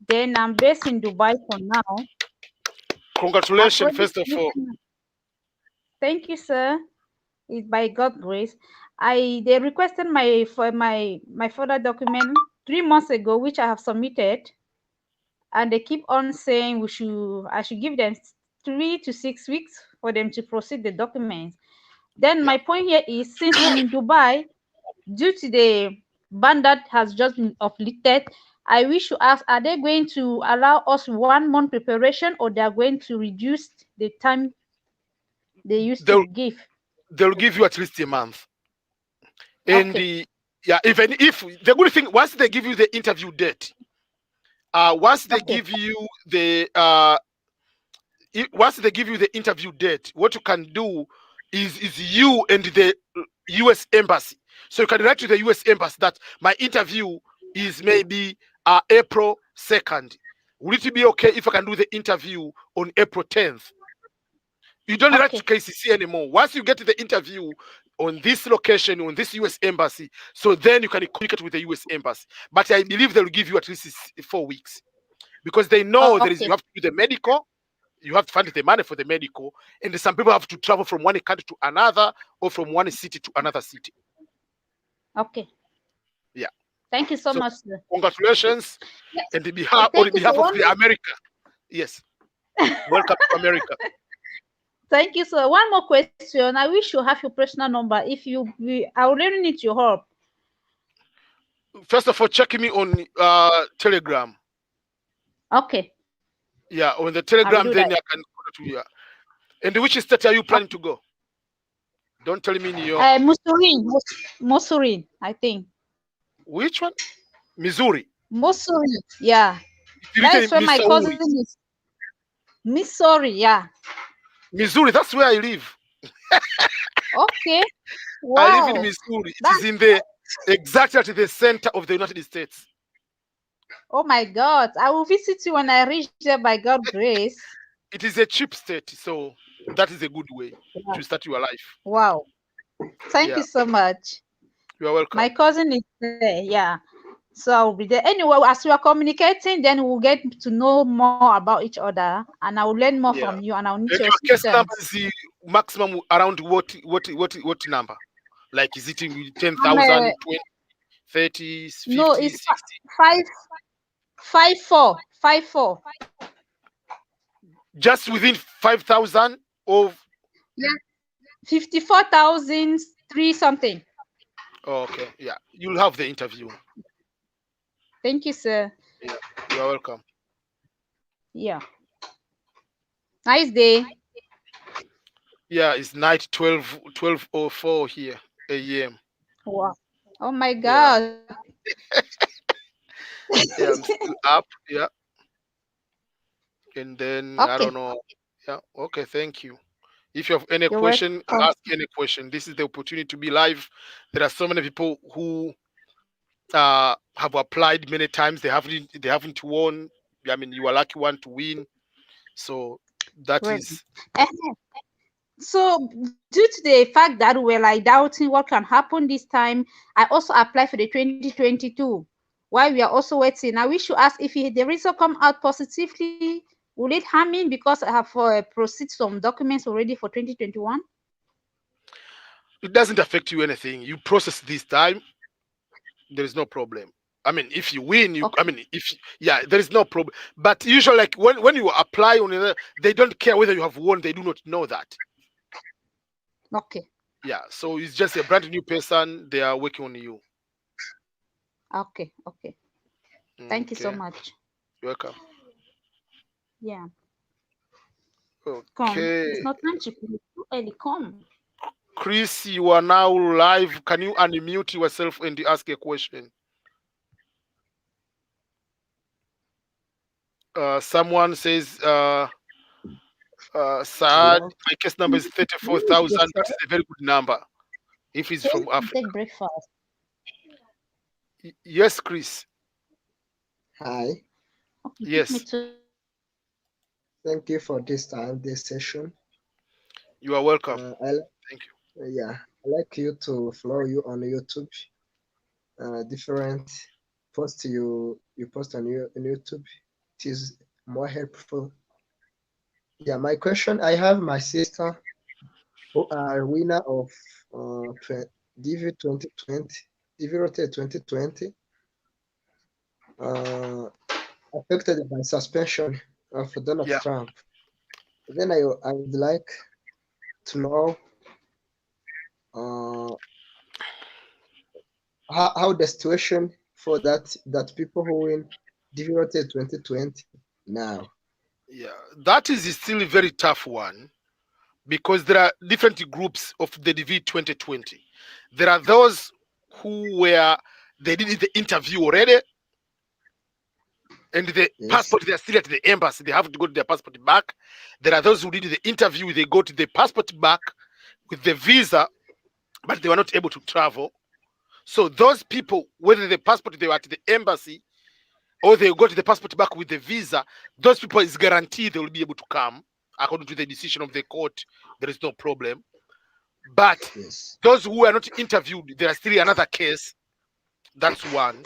[SPEAKER 7] Then I'm based in Dubai for now.
[SPEAKER 1] Congratulations,
[SPEAKER 7] I've
[SPEAKER 1] first of all.
[SPEAKER 7] Thank you, sir. It's by God's grace. They requested my further document 3 months ago, which I have submitted, and they keep on saying I should give them 3 to 6 weeks for them to proceed the documents. Then my point here is, since I'm in Dubai, due to the ban that has just been uplifted, I wish to ask: are they going to allow us 1 month preparation, or they are going to reduce the time they used to give?
[SPEAKER 1] They'll give you at least a month. And
[SPEAKER 7] Okay.
[SPEAKER 1] Yeah, even if the good thing, once they give you the interview date, once they give you the once they give you the interview date, what you can do is you and the U.S. embassy. So you can write to the U.S. embassy that my interview is maybe April 2nd. Will it be okay if I can do the interview on April 10th? You don't write to KCC anymore. Once you get the interview on this location, on this U.S. embassy, so then you can communicate with the U.S. embassy. But I believe they will give you at least 4 weeks because they know there is you have to do the medical, you have to find the money for the medical, and some people have to travel from one country to another or from one city to another city.
[SPEAKER 7] Okay.
[SPEAKER 1] Yeah.
[SPEAKER 7] Thank you so much, sir.
[SPEAKER 1] Congratulations,
[SPEAKER 7] yes.
[SPEAKER 1] and on behalf of the America. Yes. Welcome to America.
[SPEAKER 7] Thank you, sir. One more question. I wish you have your personal number. If you, I really need your help.
[SPEAKER 1] First of all, check me on Telegram.
[SPEAKER 7] Okay.
[SPEAKER 1] Yeah, on the Telegram, then I can go to you. And which state are you planning to go? Don't tell me New York.
[SPEAKER 7] Missouri, I think.
[SPEAKER 1] Which one? Missouri.
[SPEAKER 7] Missouri, yeah. That's where my cousin is. Missouri, yeah.
[SPEAKER 1] Missouri, that's where I live.
[SPEAKER 7] Okay. Wow.
[SPEAKER 1] I live in Missouri. It is in the exactly at the center of the United States.
[SPEAKER 7] Oh my God. I will visit you when I reach there by God's grace.
[SPEAKER 1] It is a cheap state, so that is a good way to start your life.
[SPEAKER 7] Wow. Thank you so much.
[SPEAKER 1] You are welcome.
[SPEAKER 7] My cousin is there, yeah. So I'll be there. Anyway, as we are communicating, then we'll get to know more about each other, and I will learn more from you, and I'll need your
[SPEAKER 1] case number is the maximum around what number? Like, is it 10,000, 20, 30, 50,
[SPEAKER 7] no, it's
[SPEAKER 1] 60?
[SPEAKER 7] 54.
[SPEAKER 1] Just within 5,000 or?
[SPEAKER 7] Yeah, 54,003 something.
[SPEAKER 1] Oh, okay, yeah, you'll have the interview.
[SPEAKER 7] Thank you, sir.
[SPEAKER 1] Yeah, you are welcome.
[SPEAKER 7] Yeah. Nice day.
[SPEAKER 1] Yeah, it's night 12:04 here a.m.
[SPEAKER 7] Wow. Oh my God.
[SPEAKER 1] Yeah, I'm still up. Yeah. And then I don't know. Yeah. Okay. Thank you. If you have any question, ask any question. This is the opportunity to be live. There are so many people who have applied many times. They haven't won. I mean, you are lucky one to win. So that is.
[SPEAKER 7] So due to the fact that we're like doubting what can happen this time, I also applied for the 2022. While we are also waiting, I wish to ask if the result come out positively, will it harm me because I have proceed some documents already for 2021?
[SPEAKER 1] It doesn't affect you anything. You process this time. There is no problem. I mean, if you win, I mean, there is no problem. But usually, like when you apply on they don't care whether you have won. They do not know that.
[SPEAKER 7] Okay.
[SPEAKER 1] Yeah, so it's just a brand new person. They are working on you.
[SPEAKER 7] Okay. Thank you so much.
[SPEAKER 1] You're welcome.
[SPEAKER 7] Yeah.
[SPEAKER 1] Okay.
[SPEAKER 7] Come. It's not time to too early. Come.
[SPEAKER 1] Chris, you are now live. Can you unmute yourself and ask a question? Someone says, Saad, my case number is 34,000. That's a very good number. If he's from Africa.
[SPEAKER 7] Take breakfast.
[SPEAKER 1] Yes, Chris.
[SPEAKER 9] Hi.
[SPEAKER 1] Yes.
[SPEAKER 9] Thank you for this session.
[SPEAKER 1] You are welcome. Thank you.
[SPEAKER 9] Yeah, I like you to follow you on YouTube. Different posts you post on YouTube. It is more helpful. Yeah, my question, I have my sister who are winner of DV 2020, DV Rotate 2020, affected by suspension of Donald Trump. Then I would like to know how the situation for that people who win DV Rotate 2020 now.
[SPEAKER 1] Yeah, that is still a very tough one because there are different groups of the DV 2020. There are those who were they did the interview already, and the
[SPEAKER 9] Yes.
[SPEAKER 1] passport they are still at the embassy. They have to go to their passport back. There are those who did the interview. They go to the passport back with the visa, but they were not able to travel. So those people, whether the passport they were at the embassy or they go to the passport back with the visa, those people is guaranteed they will be able to come according to the decision of the court. There is no problem. But
[SPEAKER 9] Yes.
[SPEAKER 1] those who are not interviewed, there are still another case. That's one.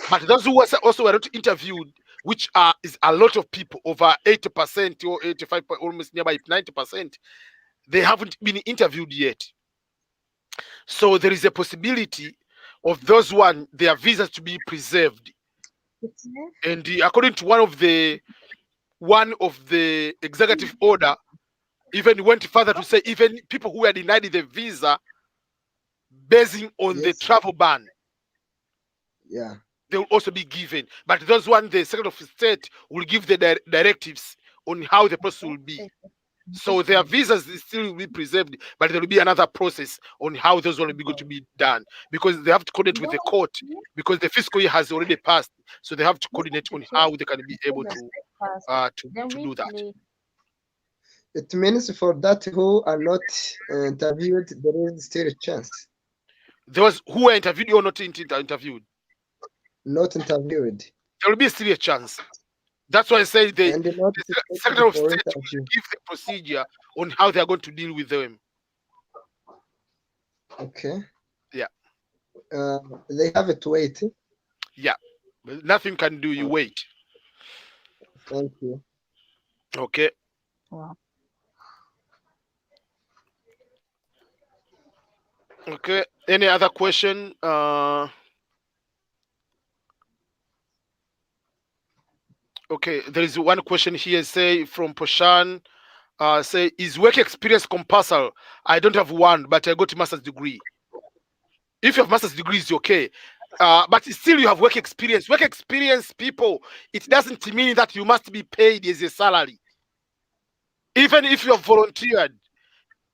[SPEAKER 1] But those who also were not interviewed, which is a lot of people, over 80% or 85, almost nearby 90%, they haven't been interviewed yet. So there is a possibility of those their visas to be preserved. And according to one of the executive order, even went further to say even people who are denied the visa basing on the
[SPEAKER 9] Yes.
[SPEAKER 1] travel ban,
[SPEAKER 9] Yeah.
[SPEAKER 1] they will also be given. But those the Secretary of State will give the directives on how the process will be. So their visas still will be preserved, but there will be another process on how those will be going to be done, because they have to coordinate with the court, because the fiscal year has already passed. So they have to coordinate on how they can be able to do that.
[SPEAKER 9] It means for that who are not interviewed, there is still a chance.
[SPEAKER 1] Those who are interviewed or not interviewed,
[SPEAKER 9] Not interviewed.
[SPEAKER 1] there will be still a chance. That's why I say the
[SPEAKER 9] And not
[SPEAKER 1] Secretary of
[SPEAKER 9] for
[SPEAKER 1] State will
[SPEAKER 9] interview.
[SPEAKER 1] give the procedure on how they are going to deal with them.
[SPEAKER 9] Okay.
[SPEAKER 1] Yeah.
[SPEAKER 9] They have to wait.
[SPEAKER 1] Yeah. But nothing can do. You wait.
[SPEAKER 9] Thank you.
[SPEAKER 1] Okay.
[SPEAKER 7] Wow.
[SPEAKER 1] Okay. Any other question? Okay. There is one question here. Say from Poshan. Say, is work experience compulsory? I don't have one, but I got a master's degree. If you have master's degree, it's okay. But still you have work experience. Work experience, people, it doesn't mean that you must be paid as a salary. Even if you have volunteered.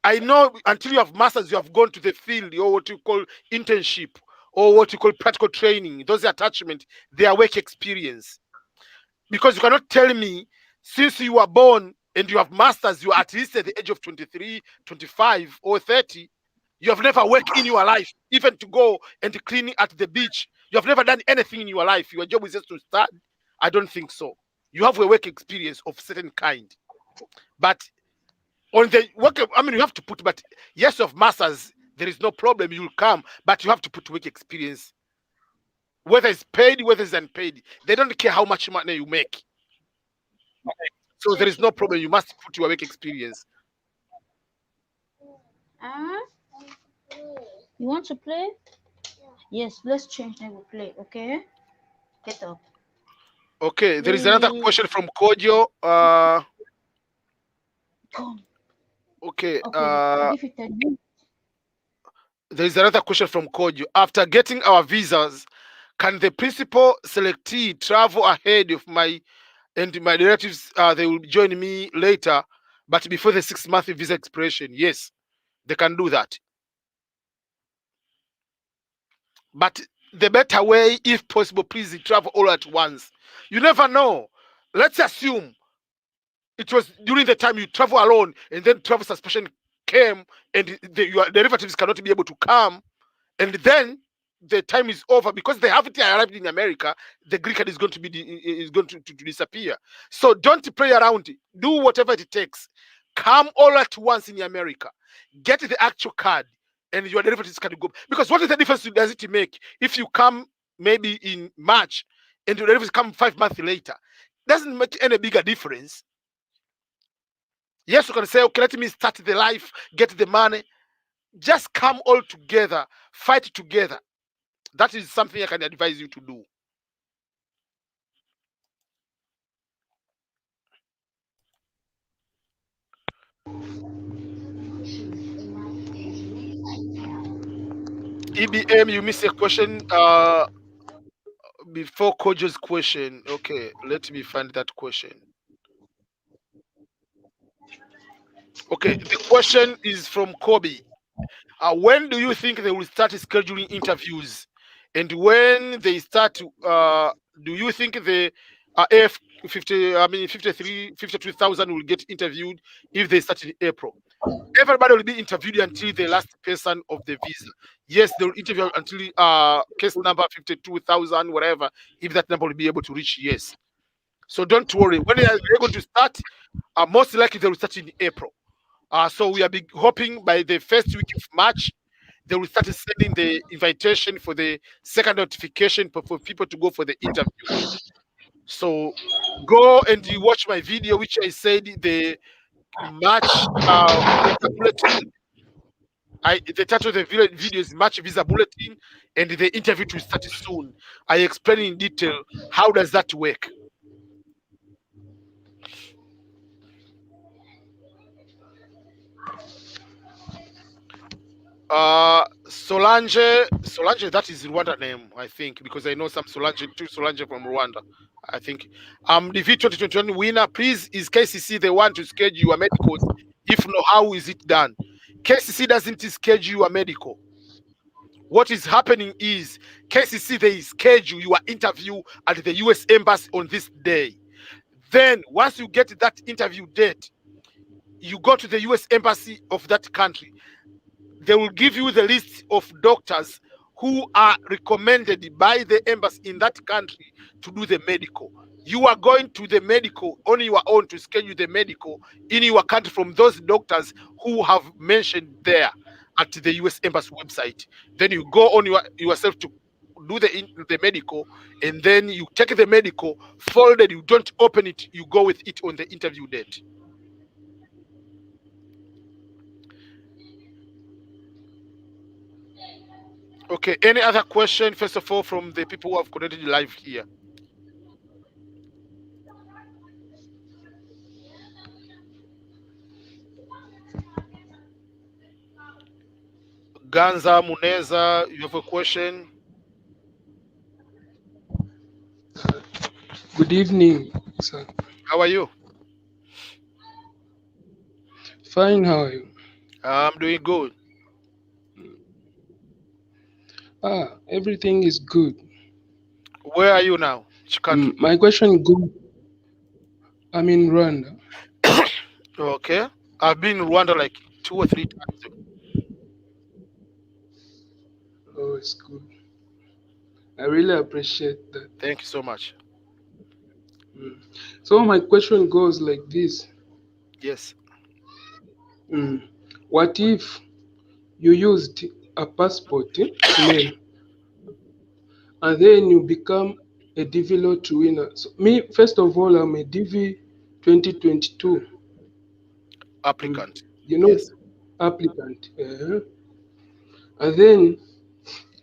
[SPEAKER 1] I know until you have masters, you have gone to the field, or what you call internship, or what you call practical training. Those attachments, they are work experience. Because you cannot tell me, since you were born and you have masters, you are at least at the age of 23, 25, or 30, you have never worked in your life, even to go and clean at the beach. You have never done anything in your life. Your job is just to start. I don't think so. You have a work experience of certain kind. But on the work, I mean, you have to put, but yes, of masters, there is no problem. You'll come, but you have to put work experience. Whether it's paid, whether it's unpaid, they don't care how much money you make. So there is no problem. You must put your work experience.
[SPEAKER 7] You want to play? Yes, let's change and we'll play, okay? Get up.
[SPEAKER 1] Okay, there is another question from Kojo. Okay. There is another question from Kojo. After getting our visas, can the principal selectee travel ahead of my relatives? They will join me later, but before the 6-month visa expiration. Yes, they can do that. But the better way, if possible, please travel all at once. You never know. Let's assume it was during the time you travel alone, and then travel suspension came, and your derivatives cannot be able to come, and then the time is over because they haven't arrived in America. The green card is going to be to disappear. So don't play around. Do whatever it takes. Come all at once in America. Get the actual card, and your derivatives can go. Because what is the difference does it make if you come maybe in March and your derivatives come 5 months later? Doesn't make any bigger difference. Yes, you can say, okay, let me start the life, get the money. Just come all together, fight together. That is something I can advise you to do. EBM, you missed a question before Kojo's question. Okay, let me find that question. Okay, the question is from Kobe. When do you think they will start scheduling interviews? And when they start, do you think the AF 50, I mean 53, 52,000 will get interviewed if they start in April? Everybody will be interviewed until the last person of the visa. Yes, they will interview until case number 52,000, whatever, if that number will be able to reach yes. So don't worry. When they're going to start, most likely they will start in April. So we are hoping by the first week of March, they will start sending the invitation for the second notification for people to go for the interview. So go and you watch my video, which I said the March visa bulletin. The title of the video is March visa bulletin, and the interview will start soon. I explain in detail how does that work. Solange, that is Rwanda name, I think, because I know some two Solange from Rwanda. I think. The V2021 winner, please, is KCC the one to schedule your medicals? If no, how is it done? KCC doesn't schedule your medical. What is happening is KCC, they schedule your interview at the US Embassy on this day. Then once you get that interview date, you go to the US Embassy of that country. They will give you the list of doctors who are recommended by the embassy in that country to do the medical. You are going to the medical on your own to schedule the medical in your country from those doctors who have mentioned there at the US Embassy website. Then you go on yourself to do the medical, and then you take the medical folded. You don't open it. You go with it on the interview date. Okay, any other question, first of all, from the people who have connected live here? Ganza, Muneza, you have a question?
[SPEAKER 10] Good evening, sir.
[SPEAKER 1] How are you?
[SPEAKER 10] Fine, how are you?
[SPEAKER 1] I'm doing good.
[SPEAKER 10] Everything is good.
[SPEAKER 1] Where are you now? Which country?
[SPEAKER 10] My question goes, I'm in Rwanda.
[SPEAKER 1] Okay. I've been in Rwanda like 2 or 3 times.
[SPEAKER 10] Oh, it's good. I really appreciate that.
[SPEAKER 1] Thank you so much.
[SPEAKER 10] So my question goes like this.
[SPEAKER 1] Yes.
[SPEAKER 10] What if you used a passport name and then you become a DV lot winner? So me, first of all, I'm a DV 2022
[SPEAKER 1] applicant.
[SPEAKER 10] You know,
[SPEAKER 1] yes.
[SPEAKER 10] Applicant. And then,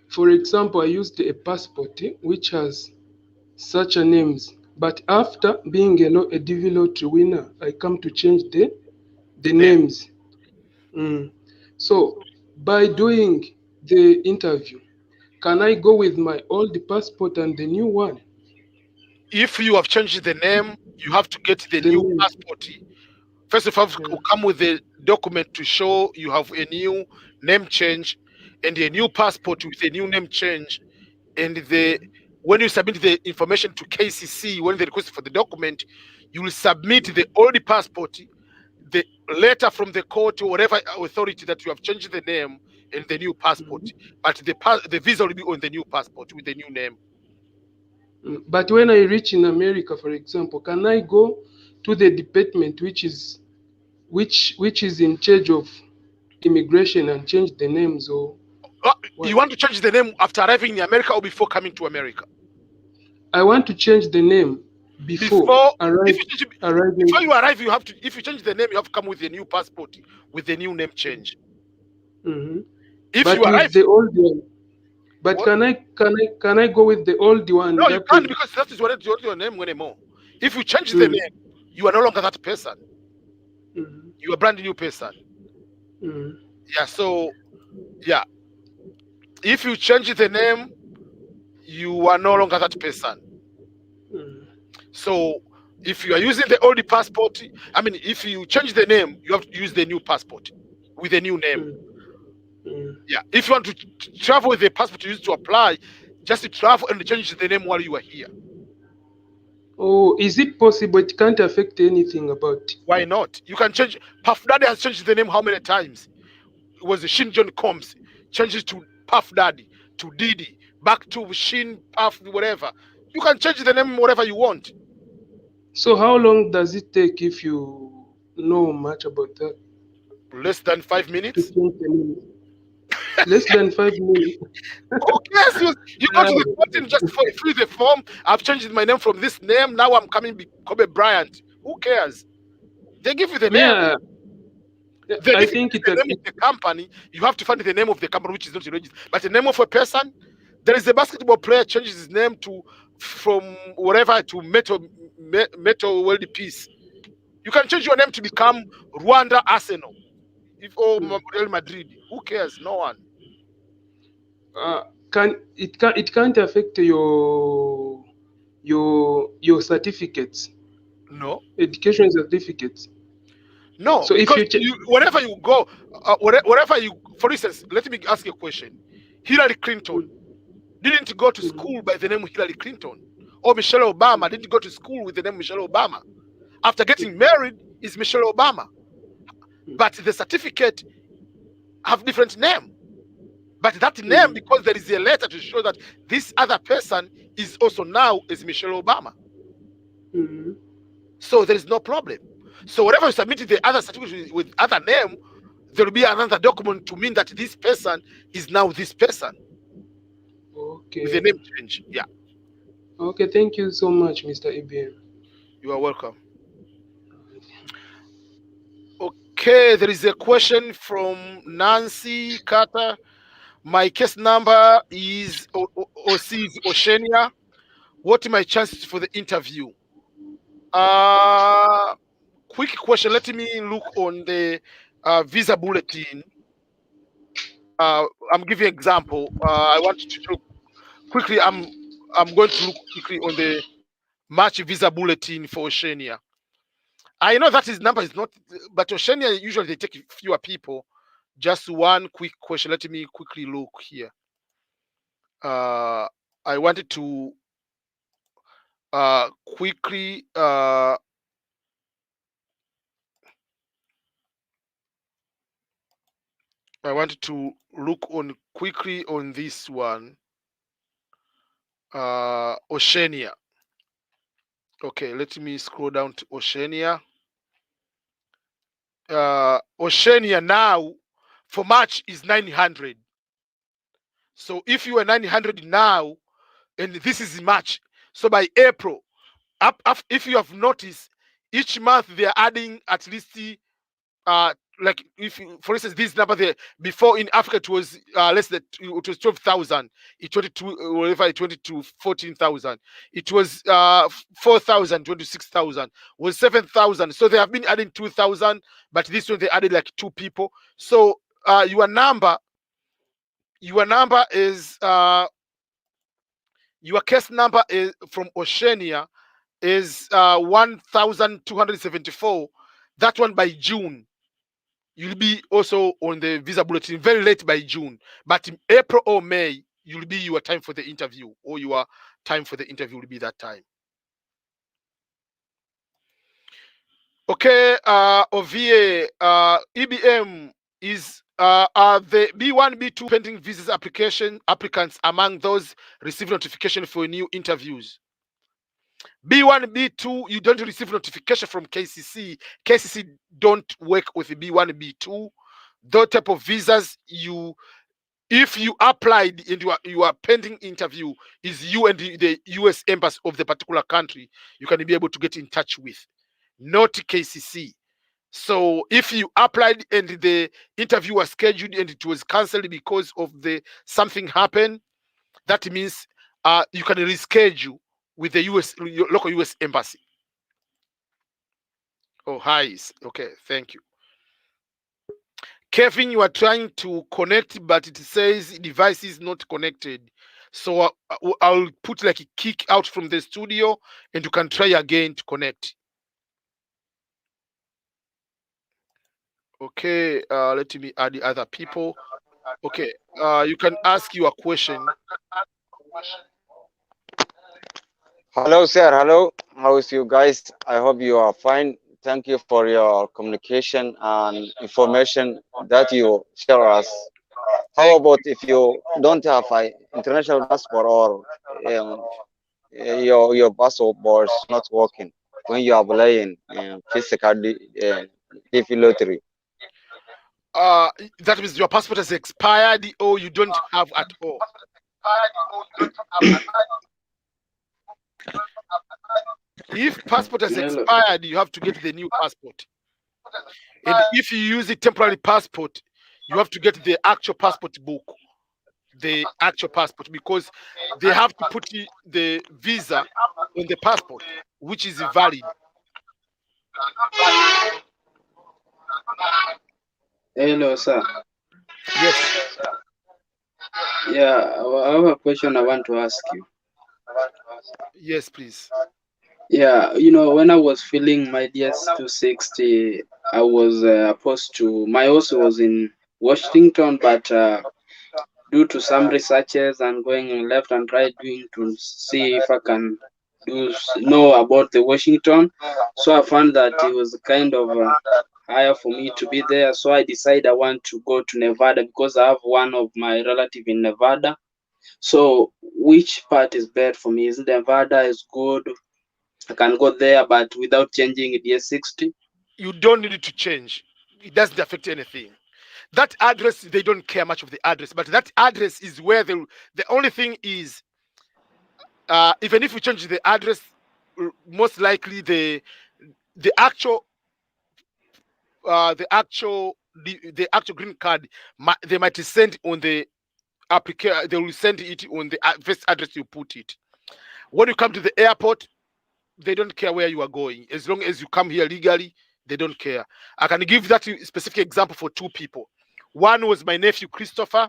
[SPEAKER 10] for example, I used a passport which has such a names, but after being a DV lottery winner, I come to change the names. So by doing the interview, can I go with my old passport and the new one?
[SPEAKER 1] If you have changed the name, you have to get the new passport. First of all, come with the document to show you have a new name change and a new passport with a new name change. And when you submit the information to KCC, when they request for the document, you will submit the old passport, the letter from the court or whatever authority that you have changed the name, and the new passport. But the visa will be on the new passport with the new name.
[SPEAKER 10] But when I reach in America, for example, can I go to the department which is in charge of immigration and change the names? Or
[SPEAKER 1] you want to change the name after arriving in America or before coming to America?
[SPEAKER 10] I want to change the name before arriving.
[SPEAKER 1] Before you arrive, you have to. If you change the name, you have to come with a new passport with a new name change. If
[SPEAKER 10] but
[SPEAKER 1] you arrive
[SPEAKER 10] with the old one, but what? Can I go with the old one?
[SPEAKER 1] No, you can't, because that is what your name anymore. If you change the name, you are no longer that person. You are a brand new person. Yeah. So, yeah. If you change the name, you are no longer that person. So if you are using the old passport, I mean, if you change the name, you have to use the new passport with a new name. Yeah, if you want to travel with the passport you used to apply, just to travel and change the name while you are here.
[SPEAKER 10] Oh, is it possible? It can't affect anything about.
[SPEAKER 1] Why not? You can change. Puff Daddy has changed the name how many times? It was Shin John Combs, changes to Puff Daddy, to Diddy, back to Shin Puff, whatever. You can change the name whatever you want.
[SPEAKER 10] So how long does it take if you know much about that
[SPEAKER 1] Less than 5
[SPEAKER 10] to
[SPEAKER 1] minutes.
[SPEAKER 10] change the name? Less than 5 minutes.
[SPEAKER 1] Who cares? You go to the button just for fill the form. I've changed my name from this name. Now I'm coming Kobe Bryant. Who cares? They give you the name.
[SPEAKER 10] Yeah,
[SPEAKER 1] Then
[SPEAKER 10] I
[SPEAKER 1] if you
[SPEAKER 10] think
[SPEAKER 1] need
[SPEAKER 10] it's
[SPEAKER 1] the
[SPEAKER 10] a
[SPEAKER 1] name of the company, you have to find the name of the company which is not registered. But the name of a person, there is a basketball player changes his name to from whatever to Metal World Peace. You can change your name to become Rwanda Arsenal, or Real Madrid. Who cares? No one.
[SPEAKER 10] it can't affect your certificates,
[SPEAKER 1] No.
[SPEAKER 10] education certificates.
[SPEAKER 1] No,
[SPEAKER 10] So if
[SPEAKER 1] because
[SPEAKER 10] you
[SPEAKER 1] whenever you go, wherever you, for instance, let me ask you a question. Hillary Clinton didn't go to school by the name Hillary Clinton, or Michelle Obama didn't go to school with the name Michelle Obama. After getting married, is Michelle Obama, but the certificate have different name. But that name, because there is a letter to show that this other person is also now is Michelle Obama. So there is no problem. So whatever you submit the other certificate with other name, there will be another document to mean that this person is now this person.
[SPEAKER 10] Okay.
[SPEAKER 1] With a name change. Yeah.
[SPEAKER 10] Okay, thank you so much, Mr. EBM.
[SPEAKER 1] You are welcome. Okay, there is a question from Nancy Carter. My case number is Oceania. What are my chances for the interview? Quick question. Let me look on the visa bulletin. I'm giving an example. I want to look quickly. I'm going to look quickly on the March visa bulletin for Oceania. I know that his number is not, but Oceania usually they take fewer people. Just one quick question. Let me quickly look here. I wanted to quickly I wanted to look on quickly on this one. Oceania. Okay, let me scroll down to Oceania. Oceania now for March is 900. So if you are 900 now, and this is March, so by April, if you have noticed, each month they are adding at least like if for instance this number there before in Africa it was less than it was 12,000, it went to whatever it went to 14,000, it was 4,000, 26,000, was 7,000. So they have been adding 2,000, but this one they added like 2 people. So your number is your case number is from Oceania is 1,274. That one by June you'll be also on the visa bulletin very late by June, but in April or May you'll be your time for the interview, or your time for the interview will be that time. Okay, OVA, EBM is are the B1, B2 pending visas application applicants among those receive notification for new interviews? B1, B2, you don't receive notification from KCC. KCC don't work with B1, B2. Those type of visas, if you applied and you are pending interview, is you and the US embassy of the particular country you can be able to get in touch with, not KCC. So if you applied and the interview was scheduled and it was cancelled because of the something happened, that means you can reschedule with the your local US embassy. Oh, hi. Okay, thank you. Kevin, you are trying to connect, but it says device is not connected. So I'll put like a kick out from the studio and you can try again to connect. Okay, let me add the other people. Okay. You can ask your question.
[SPEAKER 11] Hello, sir. Hello. How is you guys? I hope you are fine. Thank you for your communication and information that you share us. How
[SPEAKER 1] Thank
[SPEAKER 11] about if you don't have an international passport or um, your passport is not working when you are applying physical DV lottery?
[SPEAKER 1] That means your passport has expired or you don't have at all. If passport has
[SPEAKER 12] Hello.
[SPEAKER 1] expired, you have to get the new passport. And if you use a temporary passport, you have to get the actual passport book, the actual passport, because they have to put the visa on the passport, which is valid.
[SPEAKER 12] Hello, sir.
[SPEAKER 1] Yes.
[SPEAKER 12] Yeah, I have a question I want to ask you.
[SPEAKER 1] Yes, please.
[SPEAKER 12] Yeah, when I was filling my DS-260, I was opposed to my house was in Washington, but due to some researches and going left and right, doing to see if I can know about the Washington, so I found that it was kind of higher for me to be there. So I decided I want to go to Nevada because I have one of my relative in Nevada. So which part is better for me? Is Nevada is good? I can go there, but without changing DS-60.
[SPEAKER 1] You don't need it to change. It doesn't affect anything. That address, they don't care much of the address, but that address is where the only thing is, even if we change the address, most likely the actual the actual green card, they might send on the application. They will send it on the first address you put it. When you come to the airport, they don't care where you are going. As long as you come here legally, they don't care. I can give that specific example for two people. One was my nephew Christopher.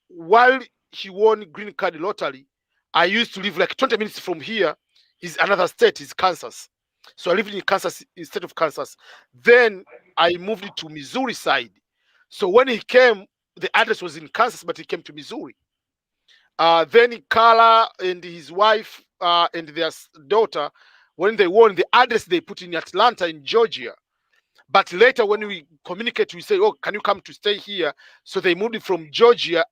[SPEAKER 1] While he won green card lottery, I used to live like 20 minutes from here. Is another state, is Kansas. So I lived in Kansas, instead of Kansas. Then I moved it to Missouri side. So when he came, the address was in Kansas, but he came to Missouri. Then Carla and his wife and their daughter, when they won, the address they put in Atlanta in Georgia. But later, when we communicate, we say, "Oh, can you come to stay here?" So they moved it from Georgia,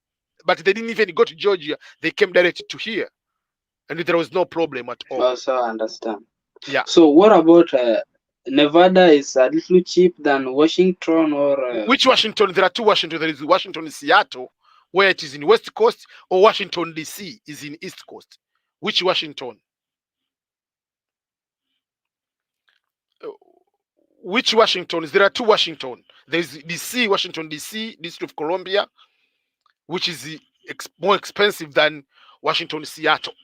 [SPEAKER 1] but they didn't even go to Georgia. They came directly to here, and there was no problem at all.
[SPEAKER 12] Also, I understand.
[SPEAKER 1] Yeah.
[SPEAKER 12] So what about Nevada? Is a little cheap than Washington or?
[SPEAKER 1] Which Washington? There are two Washington. There is Washington in Seattle, where it is in West Coast, or Washington D.C. is in East Coast. Which Washington? Which Washington? There are two Washington. There is D.C., Washington D.C., District of Columbia, which is more expensive than Washington, Seattle.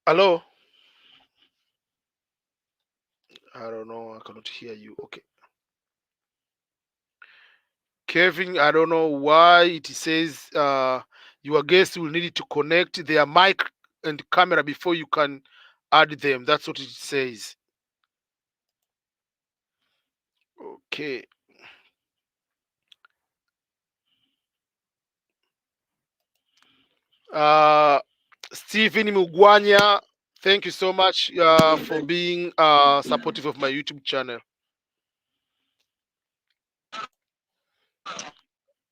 [SPEAKER 1] Hello? I don't know. I cannot hear you. Okay. Kevin, I don't know why it says your guests will need to connect their mic and camera before you can add them. That's what it says. Okay. Stephen Mugwanya, thank you so much for being supportive of my YouTube channel.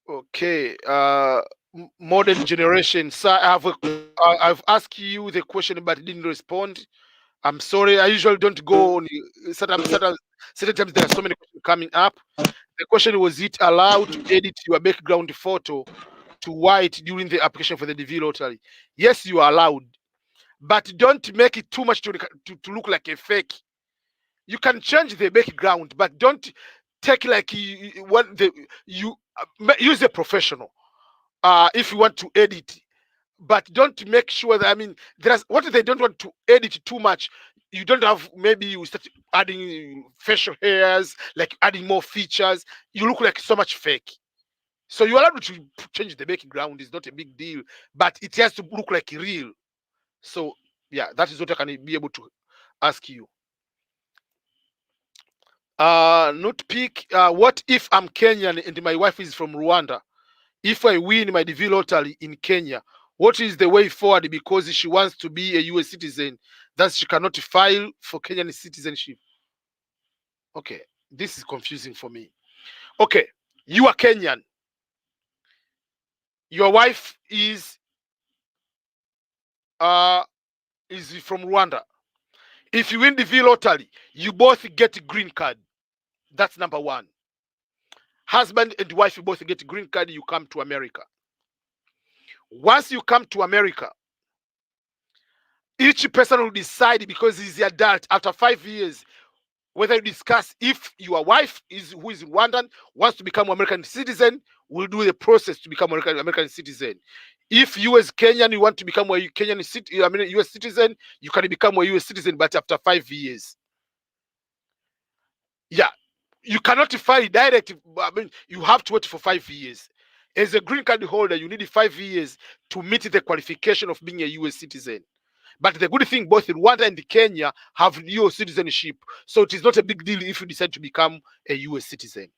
[SPEAKER 1] Okay. Modern generation. Sir, I've asked you the question but didn't respond. I'm sorry. I usually don't go on. Certain times there are so many questions coming up. The question was: it allowed to edit your background photo to white during the application for the DV lottery? Yes, you are allowed, but don't make it too much to look like a fake. You can change the background, but don't take like use a professional if you want to edit, but don't make sure that, I mean, there's what they don't want to edit too much. You don't have, maybe you start adding facial hairs, like adding more features. You look like so much fake. So you're allowed to change the background. It's not a big deal, but it has to look like real. So yeah, that is what I can be able to ask you. Not pick. What if I'm Kenyan and my wife is from Rwanda? If I win my DV lottery in Kenya, what is the way forward? Because she wants to be a US citizen, that she cannot file for Kenyan citizenship. Okay, this is confusing for me. Okay, you are Kenyan. Your wife is from Rwanda. If you win the V lottery, you both get a green card. That's number one. Husband and wife, you both get a green card. You come to America. Once you come to America, each person will decide, because he's the adult, after 5 years, whether you discuss if your wife who is Rwandan wants to become American citizen, will do the process to become American citizen. If you as Kenyan you want to become a US citizen, you can become a US citizen, but after 5 years. Yeah, you cannot file direct. I mean, you have to wait for 5 years. As a green card holder, you need 5 years to meet the qualification of being a US citizen. But the good thing, both Rwanda and Kenya have dual citizenship, so it is not a big deal if you decide to become a US citizen.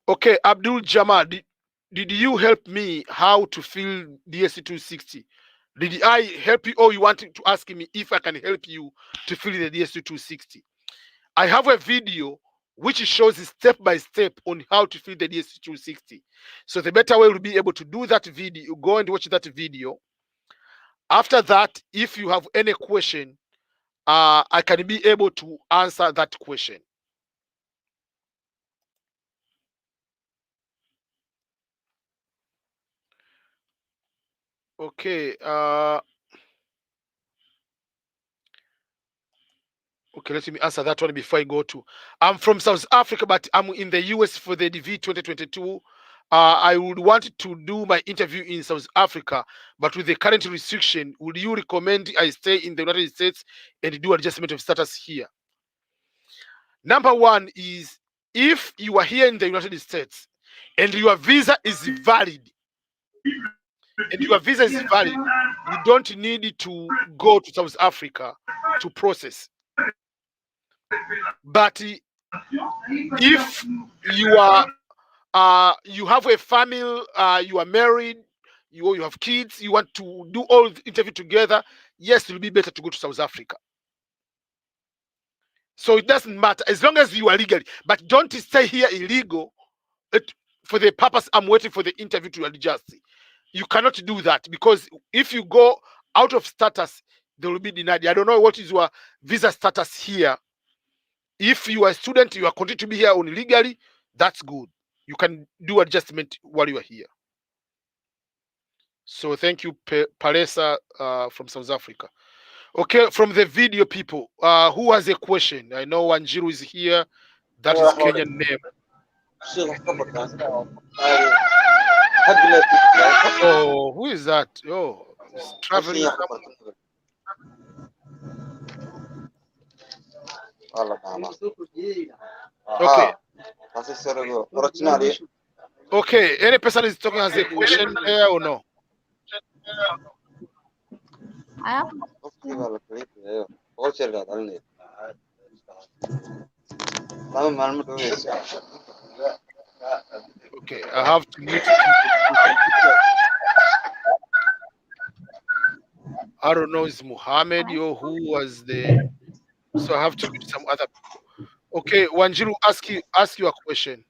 [SPEAKER 1] Okay, Abdul Jama, did you help me how to fill DSC 260? Did I help you, or you wanted to ask me if I can help you to fill the DSC 260? I have a video which shows step by step on how to fill the DSC 260. So the better way will be able to do that video. Go and watch that video. After that, if you have any question, I can be able to answer that question. Okay. Okay, let me answer that one before I go to. I'm from South Africa, but I'm in the US for the DV 2022. I would want to do my interview in South Africa, but with the current restriction, would you recommend I stay in the United States and do adjustment of status here? Number one is, if you are here in the United States and your visa is valid, you don't need to go to South Africa to process. But if you are you have a family, you are married, you have kids, you want to do all the interview together, yes, it will be better to go to South Africa. So it doesn't matter as long as you are legally, but don't stay here illegal for the purpose I'm waiting for the interview to adjust. You cannot do that, because if you go out of status, they will be denied. I don't know what is your visa status here. If you are a student, you are continuing to be here only legally, that's good. You can do adjustment while you are here. So thank you, Palesa from South Africa. Okay, from the video people, who has a question? I know Wanjiru is here. That is Kenyan name. Oh, who is that? Oh, it's traveling. Okay. Okay, any person is talking has a question there or no?
[SPEAKER 7] I have.
[SPEAKER 1] Okay, I have to mute people. I don't know, it's Muhammad or who was the, so I have to mute some other people. Okay, Wanjiru, ask you a question.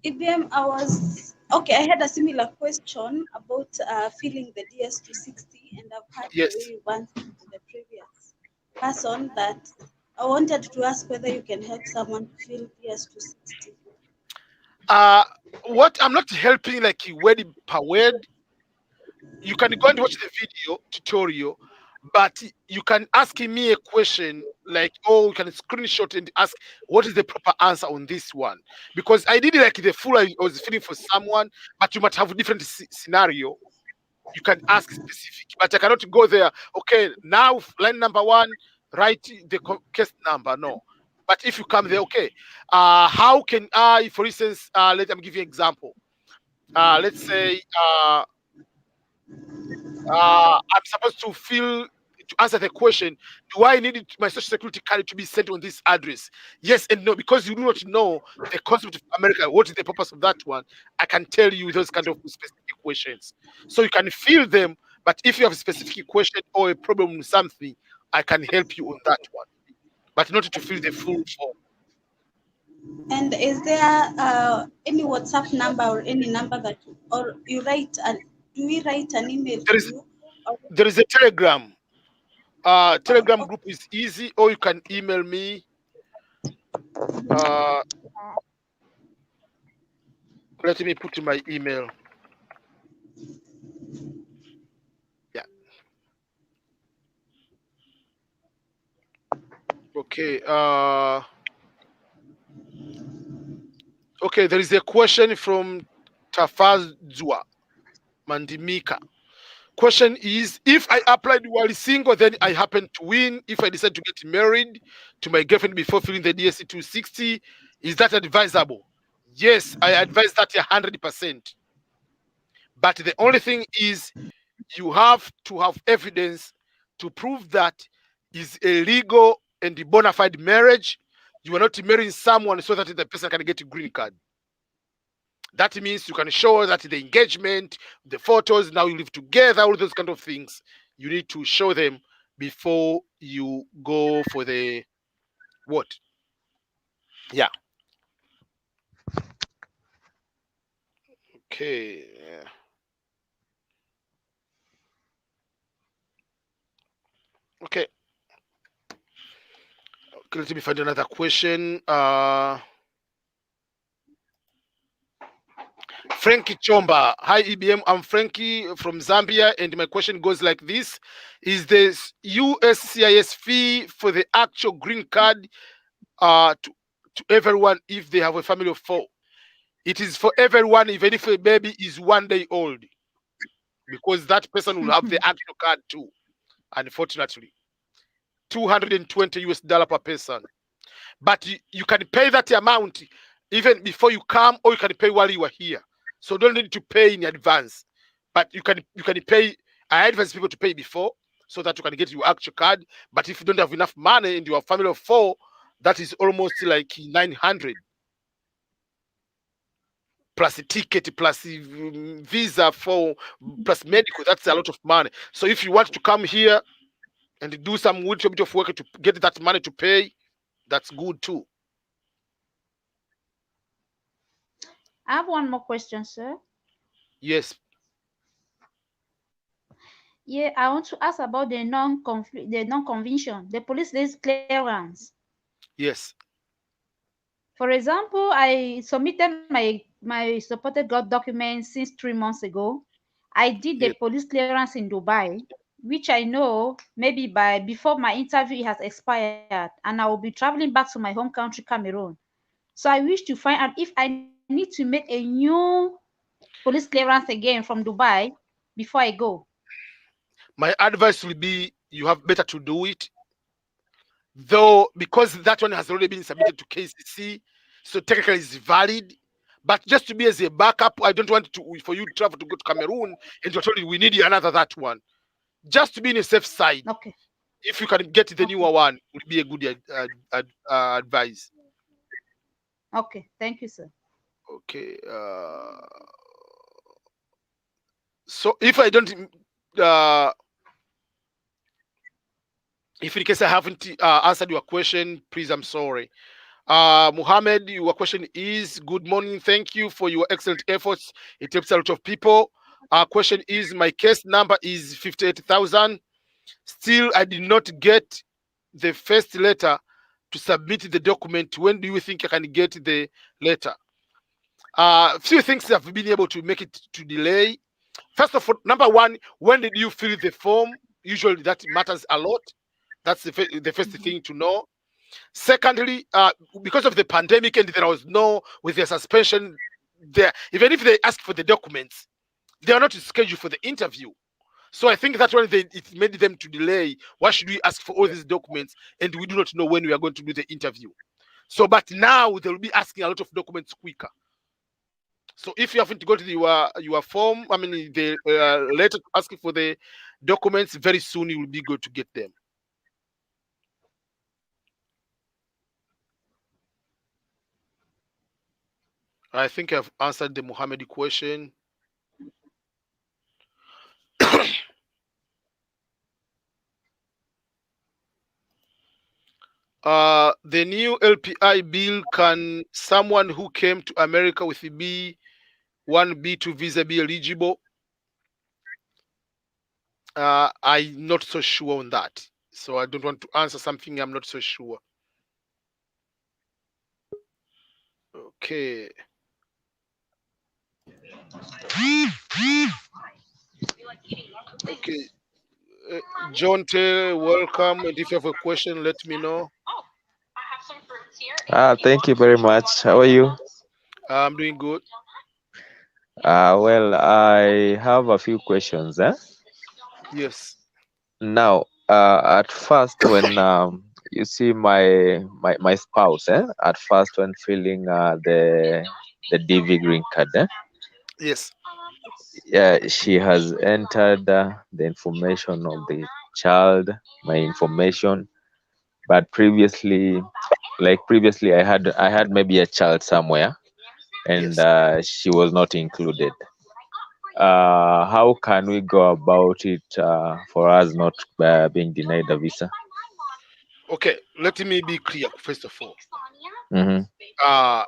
[SPEAKER 13] IBM, I had a similar question about filling the DS260, and I've heard
[SPEAKER 1] Yes.
[SPEAKER 13] the way you answered to the previous person, that I wanted to ask whether you can help someone to fill DS260.
[SPEAKER 1] What I'm not helping like word per word. You can go and watch the video tutorial, but you can ask me a question like, oh, you can screenshot and ask what is the proper answer on this one, because I did like the full, I was feeling for someone, but you might have a different scenario. You can ask specific, but I cannot go there. Okay, now line number one, write the case number. No, but if you come there, okay, how can I, for instance, let me give you an example. Let's say I'm supposed to to answer the question, do I need my social security card to be sent on this address? Yes and no, because you do not know the concept of America. What is the purpose of that one? I can tell you those kind of specific questions. So you can fill them, but if you have a specific question or a problem with something, I can help you on that one, but not to fill the full form.
[SPEAKER 13] And is there any WhatsApp number or any number that, or you write, do we write an email
[SPEAKER 1] There
[SPEAKER 13] to
[SPEAKER 1] is
[SPEAKER 13] you? Or,
[SPEAKER 1] there is a Telegram. Telegram
[SPEAKER 13] oh,
[SPEAKER 1] group is easy, or you can email me. Uh, let me put my email. Yeah. Okay. Okay. There is a question from Tafazua Mandimika. Question is, if I applied while single, then I happen to win. If I decide to get married to my girlfriend before filling the DSC 260, is that advisable? Yes, I advise that 100%. But the only thing is, you have to have evidence to prove that is a legal and bona fide marriage. You are not marrying someone so that the person can get a green card. That means you can show that the engagement, the photos, now you live together, all those kind of things. You need to show them before you go for the what? Yeah. Okay. Yeah. Okay. Okay, let me find another question. Frankie Chomba. Hi, EBM. I'm Frankie from Zambia, and my question goes like this: is the USCIS fee for the actual green card to everyone if they have a family of 4? It is for everyone, even if a baby is 1 day old, because that person will have the actual card too. Unfortunately, $220 per person. But you can pay that amount even before you come, or you can pay while you are here. So don't need to pay in advance. But you can pay. I advise people to pay before so that you can get your actual card. But if you don't have enough money and you have a family of 4, that is almost like 900 plus a ticket, plus visa for, plus medical. That's a lot of money. So if you want to come here and do some little bit of work to get that money to pay, that's good too.
[SPEAKER 7] I have one more question, sir.
[SPEAKER 1] Yes.
[SPEAKER 7] Yeah, I want to ask about the non-convention, the police list clearance.
[SPEAKER 1] Yes.
[SPEAKER 7] For example, I submitted my supported God documents since 3 months ago. I did the
[SPEAKER 1] Yes.
[SPEAKER 7] police clearance in Dubai, which I know maybe before my interview it has expired, and I will be traveling back to my home country, Cameroon. So I wish to find out if I need to make a new police clearance again from Dubai before I go.
[SPEAKER 1] My advice will be you have better to do it, though, because that one has already been submitted to KCC, so technically it's valid. But just to be as a backup, I don't want for you to travel to go to Cameroon and you're told we need another that one. Just to be in a safe side.
[SPEAKER 7] Okay.
[SPEAKER 1] If you can get the newer one, would be a good advice.
[SPEAKER 7] Okay, thank you, sir.
[SPEAKER 1] Okay. So if I don't, if in case I haven't answered your question, please, I'm sorry. Muhammad, your question is: good morning. Thank you for your excellent efforts. It helps a lot of people. Our question is: my case number is 58,000. Still, I did not get the first letter to submit the document. When do you think I can get the letter? Few things have been able to make it to delay. First of all, number one, when did you fill the form? Usually that matters a lot. That's the first thing to know. Secondly, because of the pandemic and there was no, with the suspension, there, even if they ask for the documents, they are not scheduled for the interview. So I think that's when it made them to delay. Why should we ask for all these documents and we do not know when we are going to do the interview? So, but now they will be asking a lot of documents quicker. So if you haven't got your form, I mean the letter asking for the documents, very soon you will be good to get them. I think I've answered the Mohammed question. The new LPI bill, can someone who came to America with B1, B2 visa be eligible? I'm not so sure on that. So I don't want to answer something I'm not so sure. Okay. Okay. John Tay, welcome. And if you have a question, let me know.
[SPEAKER 14] Thank you very much. How are you?
[SPEAKER 1] I'm doing good.
[SPEAKER 14] Well, I have a few questions.
[SPEAKER 1] Yes.
[SPEAKER 14] Now, at first, when you see my spouse, at first when filling the DV green card,
[SPEAKER 1] Yes.
[SPEAKER 14] yeah, she has entered the information of the child, my information, but previously, I had maybe a child somewhere, and
[SPEAKER 1] Yes.
[SPEAKER 14] she was not included. How can we go about it for us not being denied a visa?
[SPEAKER 1] Okay. Let me be clear, first of all.
[SPEAKER 14] Mm-hmm.
[SPEAKER 1] Uh,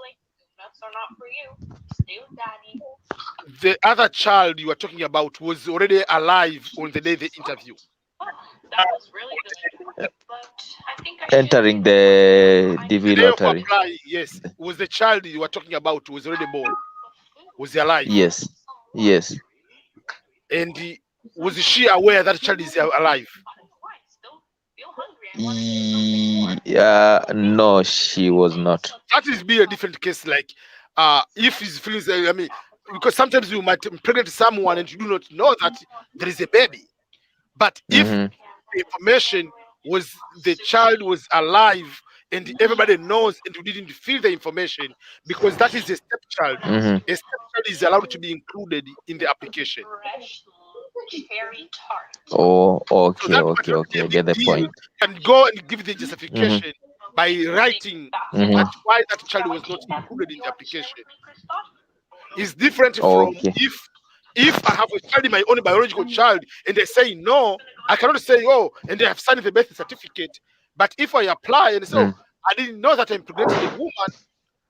[SPEAKER 1] the other child you are talking about was already alive on the day they interview.
[SPEAKER 14] Entering the
[SPEAKER 1] The
[SPEAKER 14] DV
[SPEAKER 1] day of
[SPEAKER 14] lottery.
[SPEAKER 1] applying, yes, was the child you are talking about was already born. Was he alive?
[SPEAKER 14] Yes. Yes.
[SPEAKER 1] And was she aware that child is alive?
[SPEAKER 14] No, she was not.
[SPEAKER 1] That is be a different case. Like, if his feelings, I mean, because sometimes you might impregnate someone and you do not know that there is a baby. But if
[SPEAKER 14] Mm-hmm.
[SPEAKER 1] the information was the child was alive and everybody knows and you didn't fill the information, because that is a stepchild.
[SPEAKER 14] Mm-hmm.
[SPEAKER 1] A stepchild is allowed to be included in the application.
[SPEAKER 14] Oh,
[SPEAKER 1] So
[SPEAKER 14] okay,
[SPEAKER 1] that
[SPEAKER 14] okay,
[SPEAKER 1] might not be
[SPEAKER 14] okay.
[SPEAKER 1] a
[SPEAKER 14] I
[SPEAKER 1] big
[SPEAKER 14] get the
[SPEAKER 1] deal.
[SPEAKER 14] point.
[SPEAKER 1] You can go and give the
[SPEAKER 14] Mm-hmm.
[SPEAKER 1] justification by writing
[SPEAKER 14] Mm-hmm.
[SPEAKER 1] that why that child was not included in the application. Is different from
[SPEAKER 14] Okay.
[SPEAKER 1] if I have a child, my own biological child, and they say no, I cannot say oh, and they have signed the birth certificate. But if I apply and say, oh,
[SPEAKER 14] Mm.
[SPEAKER 1] I didn't know that I impregnated a woman,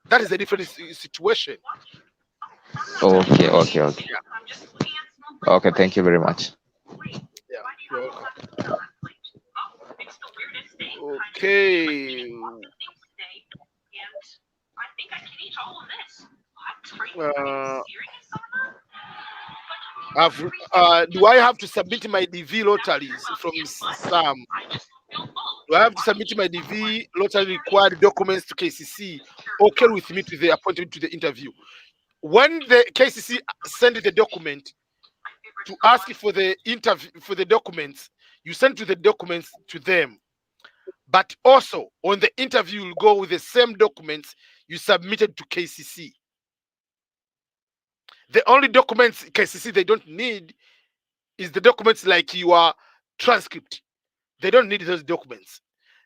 [SPEAKER 1] that is a different situation.
[SPEAKER 14] Okay, okay, okay.
[SPEAKER 1] Yeah,
[SPEAKER 14] Okay, thank you very much.
[SPEAKER 1] yeah, you're welcome. Okay. Uh, do I have to submit my DV lotteries from Sam? Do I have to submit my DV lottery required documents to KCC? Okay, with me to the appointment to the interview. When the KCC send the document to ask for the interview for the documents, you send to the documents to them. But also on the interview, you'll go with the same documents you submitted to KCC. The only documents KCC they don't need is the documents like your transcript. They don't need those documents.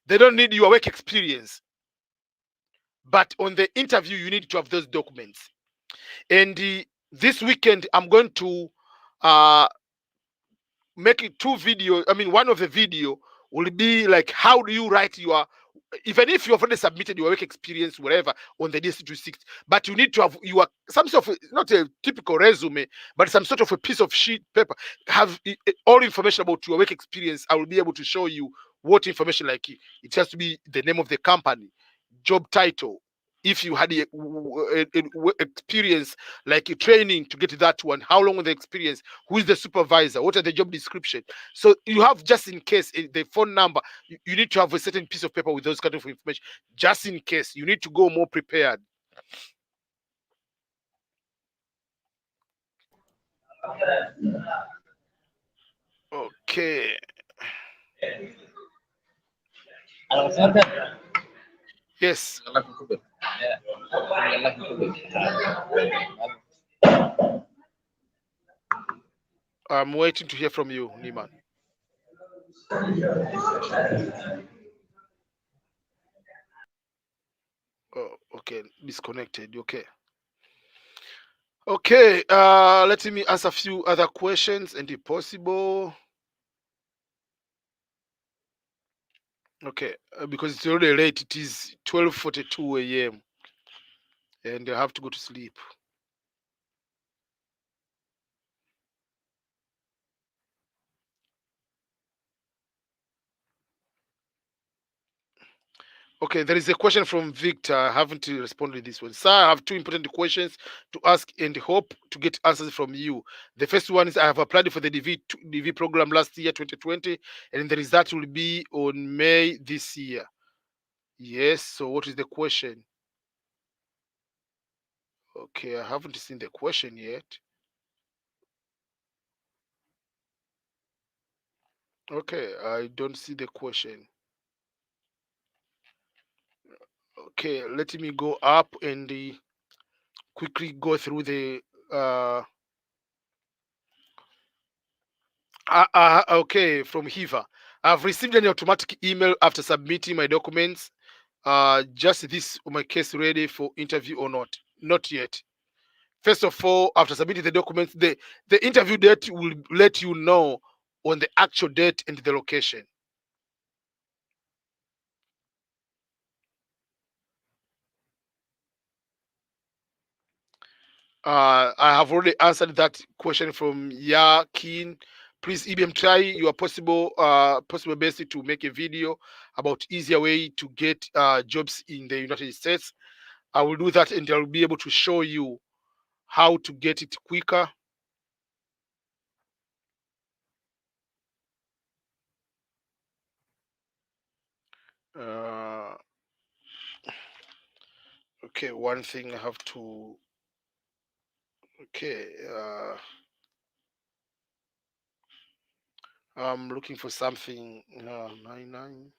[SPEAKER 1] They don't need your work experience. But on the interview, you need to have those documents. And this weekend, I'm going to uh, make it 2 videos. I mean, one of the video will be like, how do you write your, even if you have already submitted your work experience, whatever, on the DS26, but you need to have your some sort of, not a typical resume, but some sort of a piece of sheet paper, have all information about your work experience. I will be able to show you what information, like it has to be the name of the company, job title. If you had experience, like a training to get to that one, how long was the experience, who is the supervisor, what are the job description. So you have, just in case, the phone number. You need to have a certain piece of paper with those kind of information, just in case. You need to go more prepared. Okay. Yes. I'm waiting to hear from you, Niman. Oh, okay, disconnected. Okay. Okay, let me ask a few other questions, and if possible. Okay, because it's already late. It is 12:42 a.m. and I have to go to sleep. Okay, there is a question from Victor. I haven't responded to this one. Sir, I have two important questions to ask and hope to get answers from you. The first one is I have applied for the DV program last year, 2020, and the result will be on May this year. Yes, so what is the question? Okay, I haven't seen the question yet. Okay, I don't see the question. Okay, let me go up and quickly go through the okay, from Hiva. I've received an automatic email after submitting my documents. Just this my case ready for interview or not? Not yet. First of all, after submitting the documents, the interview date will let you know on the actual date and the location. I have already answered that question from Yakin. Please, IBM, try your possible best to make a video about easier way to get jobs in the United States. I will do that, and I'll be able to show you how to get it quicker. Uh, okay, one thing I have to. Okay, I'm looking for something. 99.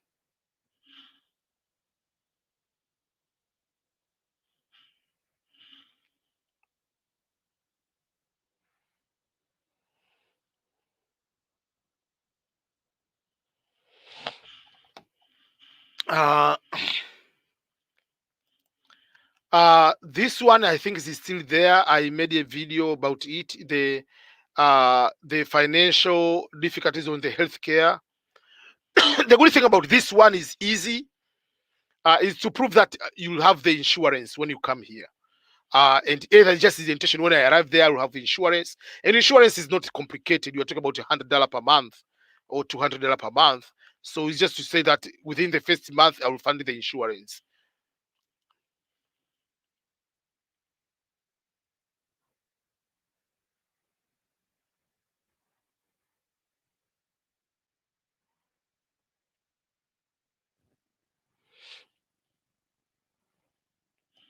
[SPEAKER 1] Uh, this one I think is still there. I made a video about it. The financial difficulties on the healthcare. The good thing about this one is easy. Is to prove that you'll have the insurance when you come here. And either just the intention when I arrive there, I will have insurance. And insurance is not complicated. You're talking about $100 per month or $200 per month. So it's just to say that within the first month, I will fund the insurance.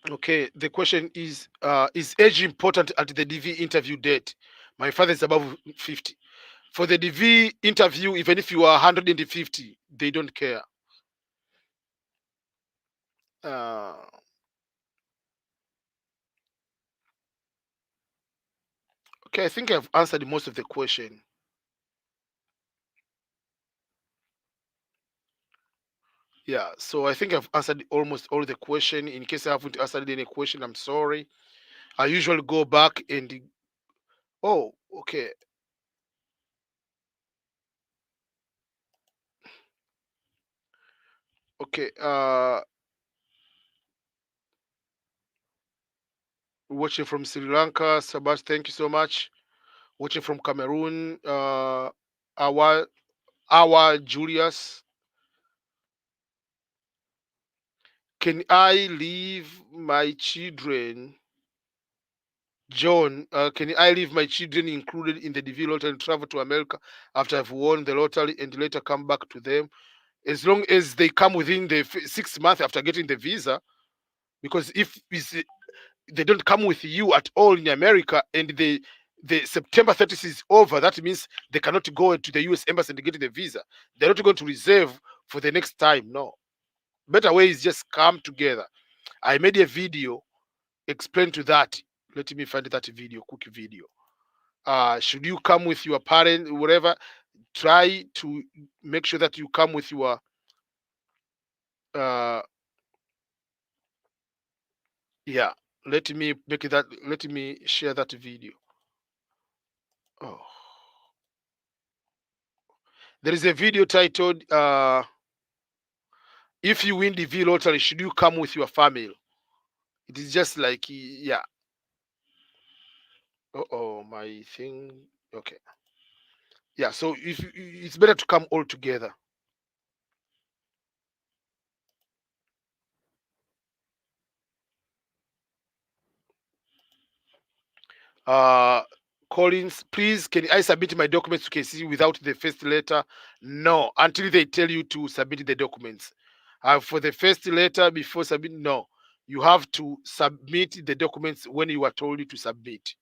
[SPEAKER 1] Okay, the question is age important at the DV interview date? My father is above 50. For the DV interview, even if you are 150, they don't care. Uh, okay, I think I've answered most of the question. Yeah, so I think I've answered almost all the question. In case I haven't answered any question, I'm sorry. I usually go back and oh, okay. Okay, watching from Sri Lanka, Sabas, thank you so much. Watching from Cameroon, our Julius. Can I leave my children? John, can I leave my children included in the DV lottery and travel to America after I've won the lottery and later come back to them? As long as they come within the 6 months after getting the visa, because if they don't come with you at all in America and the September 30th is over, that means they cannot go to the US embassy and get the visa. They're not going to reserve for the next time. No. Better way is just come together. I made a video explain to that. Let me find that video, quick video. Should you come with your parent, whatever, try to make sure that you come with your yeah. Let me make that. Let me share that video. Oh, there is a video titled "If you win the V lottery, should you come with your family?" It is just like yeah. Oh, my thing. Okay. Yeah. So if it's better to come all together. Uh, Collins, please, can I submit my documents to KC without the first letter? No, until they tell you to submit the documents. For the first letter before submit, no. You have to submit the documents when you are told to submit.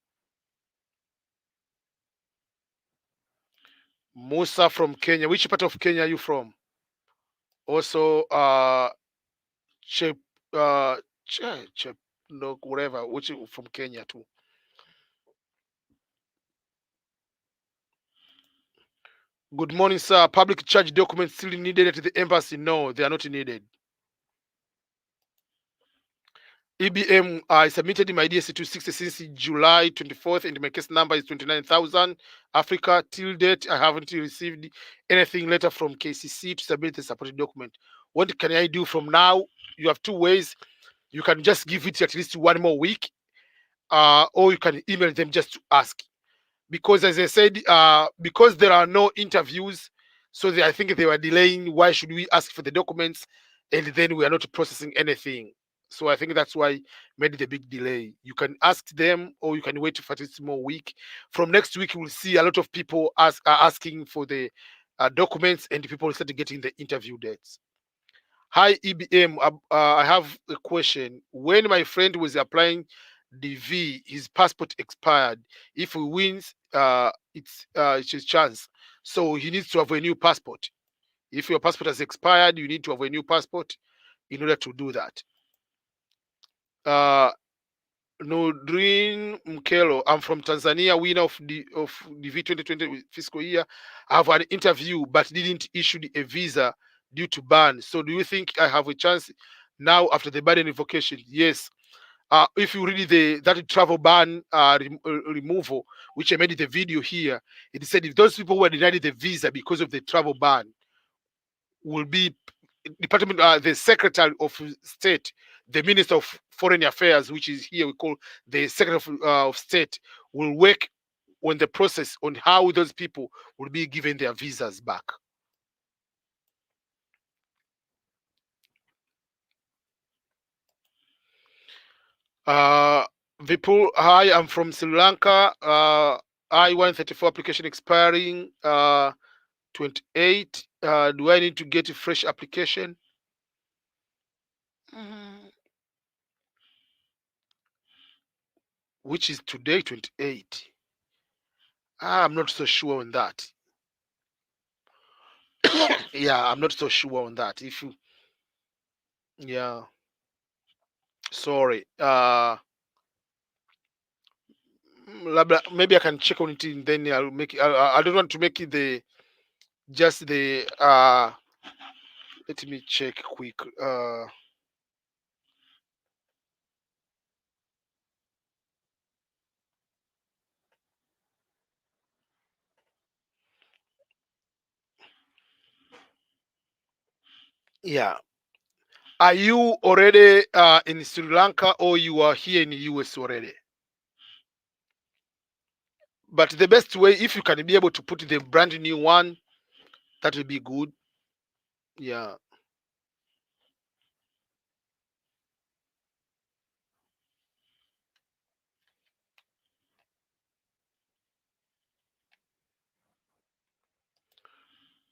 [SPEAKER 1] Musa from Kenya. Which part of Kenya are you from? Also, Chep, Chep, no, whatever, which from Kenya too. Good morning, sir. Public charge documents still needed at the embassy? No, they are not needed. EBM, I submitted my DSC 260 since July 24th, and my case number is 29,000. Africa, till date, I haven't received anything letter from KCC to submit the supporting document. What can I do from now? You have two ways. You can just give it at least one more week, or you can email them just to ask. Because as I said, because there are no interviews, so I think they were delaying. Why should we ask for the documents and then we are not processing anything? So I think that's why made the big delay. You can ask them, or you can wait for this more week. From next week, we'll see a lot of people asking for the documents, and people will start getting the interview dates. Hi EBM, I have a question. When my friend was applying the V, his passport expired. If he wins, it's his chance. So he needs to have a new passport. If your passport has expired, you need to have a new passport in order to do that. Nodrin Mkelo, I'm from Tanzania, winner of the V 2020 fiscal year. I have an interview but didn't issue a visa due to ban. So do you think I have a chance now after the ban revocation? Yes. If you read that travel ban removal, which I made the video here, it said if those people were denied the visa because of the travel ban, will be department, the Secretary of State, the Minister of Foreign Affairs, which is here we call the Secretary of State, will work on the process on how those people will be given their visas back. Vipul, hi, I'm from Sri Lanka. I-134 application expiring 28. Do I need to get a fresh application? Which is today, 28. I'm not so sure on that. Yeah, I'm not so sure on that. If you, yeah, sorry. Maybe I can check on it and then I'll make it. I don't want to make it just the. Let me check quick. Yeah. Are you already in Sri Lanka, or you are here in the US already? But the best way, if you can be able to put the brand new one, that would be good. Yeah.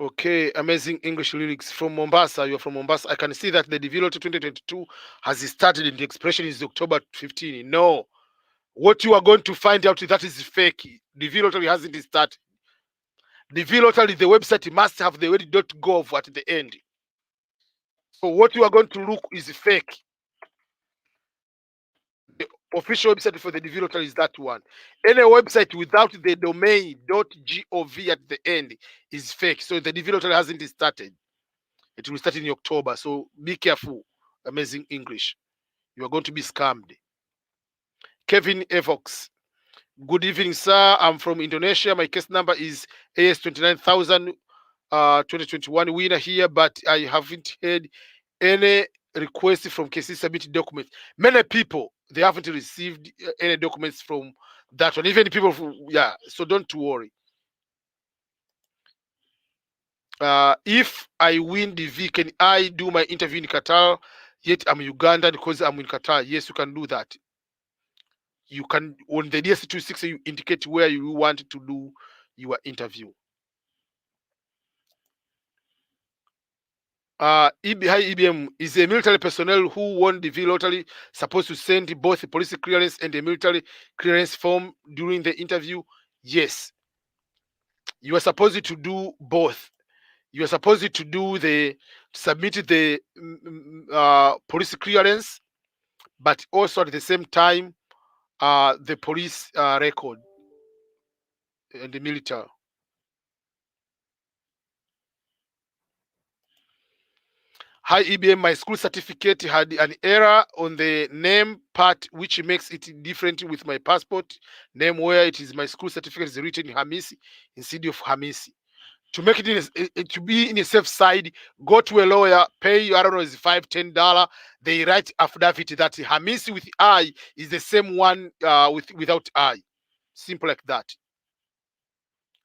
[SPEAKER 1] Okay, amazing English lyrics from Mombasa. You're from Mombasa. I can see that the development 2022 has started and the expression is October 15. No, what you are going to find out is that is fake. The VLottery hasn't started. The VLottery, the website must have the word .gov at the end. So what you are going to look is fake. Official website for the DV lottery is that one. Any website without the domain .gov at the end is fake. So the DV lottery hasn't started. It will start in October. So be careful. Amazing English. You are going to be scammed. Kevin Evox. Good evening, sir. I'm from Indonesia. My case number is AS29000 2021 winner here, but I haven't heard any request from KC submit documents. Many people, they haven't received any documents from that one. Even people yeah, so don't worry. If I win the V, can I do my interview in Qatar? Yet I'm Ugandan because I'm in Qatar. Yes, you can do that. You can, on the DS26, you indicate where you want to do your interview. Hi EBM, is a military personnel who won the V lottery supposed to send both a police clearance and a military clearance form during the interview? Yes. You are supposed to do both. You are supposed to do submit the police clearance, but also at the same time the police record and the military. Hi EBM, my school certificate had an error on the name part, which makes it different with my passport name, where it is my school certificate is written Hamisi instead of Hamisi. To make it to be in a safe side, go to a lawyer, pay, I don't know, is $5-10. They write affidavit that Hamisi with I is the same one without I. Simple like that.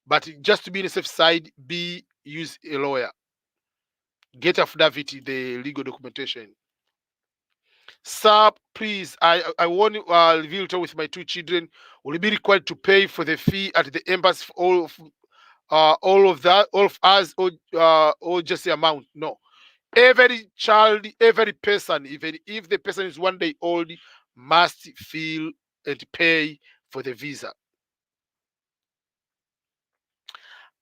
[SPEAKER 1] But just to be in a safe side, use a lawyer. Get affidavit, the legal documentation. Sir, please, I want to reveal with my 2 children. Will be required to pay for the fee at the embassy for all of that, all of us, or just the amount? No. Every child, every person, even if the person is 1 day old, must fill and pay for the visa.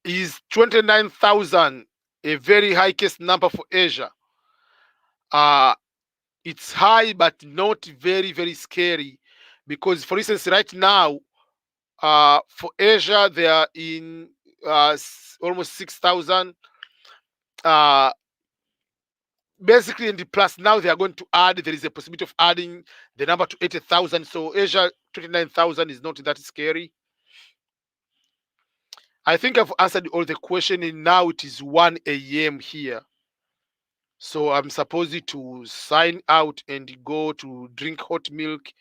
[SPEAKER 1] Is 29,000 a very high case number for Asia? It's high, but not very, very scary. Because, for instance, right now, for Asia, they are in almost 6,000. Basically, in the plus now, they are going to add, there is a possibility of adding the number to 80,000. So Asia, 29,000 is not that scary. I think I've answered all the question, and now it is 1 a.m. here. So I'm supposed to sign out and go to drink hot milk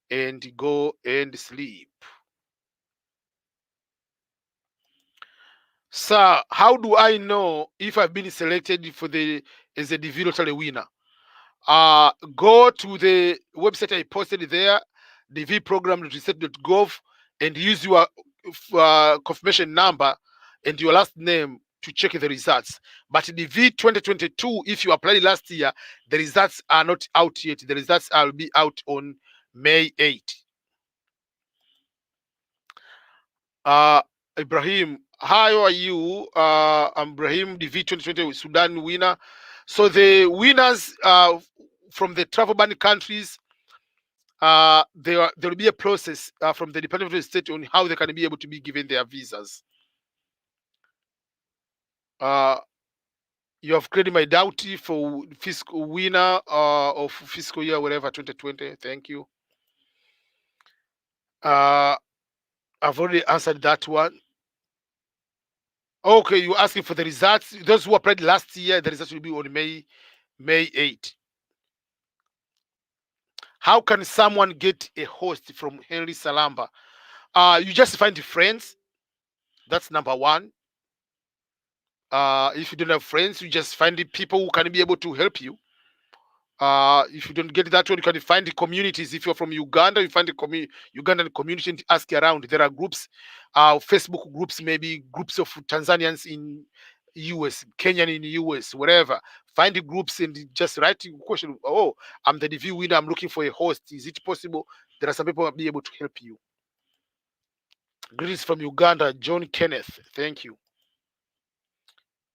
[SPEAKER 1] and go and sleep. Sir, how do I know if I've been selected as a DV lottery winner? Go to the website I posted there, dvprogram.reset.gov, and use your confirmation number and your last name to check the results. But DV 2022, if you applied last year, the results are not out yet. The results will be out on May 8. Ibrahim, how are you? I'm Ibrahim, DV 2020 Sudan winner. So the winners from the travel ban countries, there will be a process from the Department of State on how they can be able to be given their visas. You have created my doubt for fiscal winner of fiscal year, whatever, 2020. Thank you. I've already answered that one. Okay, you're asking for the results. Those who applied last year, the results will be on May 8. How can someone get a host from Henry Salamba? You just find friends. That's number one. If you don't have friends, you just find the people who can be able to help you. If you don't get that one, you can find the communities. If you're from Uganda, you find the Ugandan community and ask around. There are groups, Facebook groups, maybe groups of Tanzanians in US, Kenyan in US, wherever. Find the groups and just write the question. Oh, I'm the DV winner. I'm looking for a host. Is it possible? There are some people who will be able to help you. Greetings from Uganda, John Kenneth. Thank you.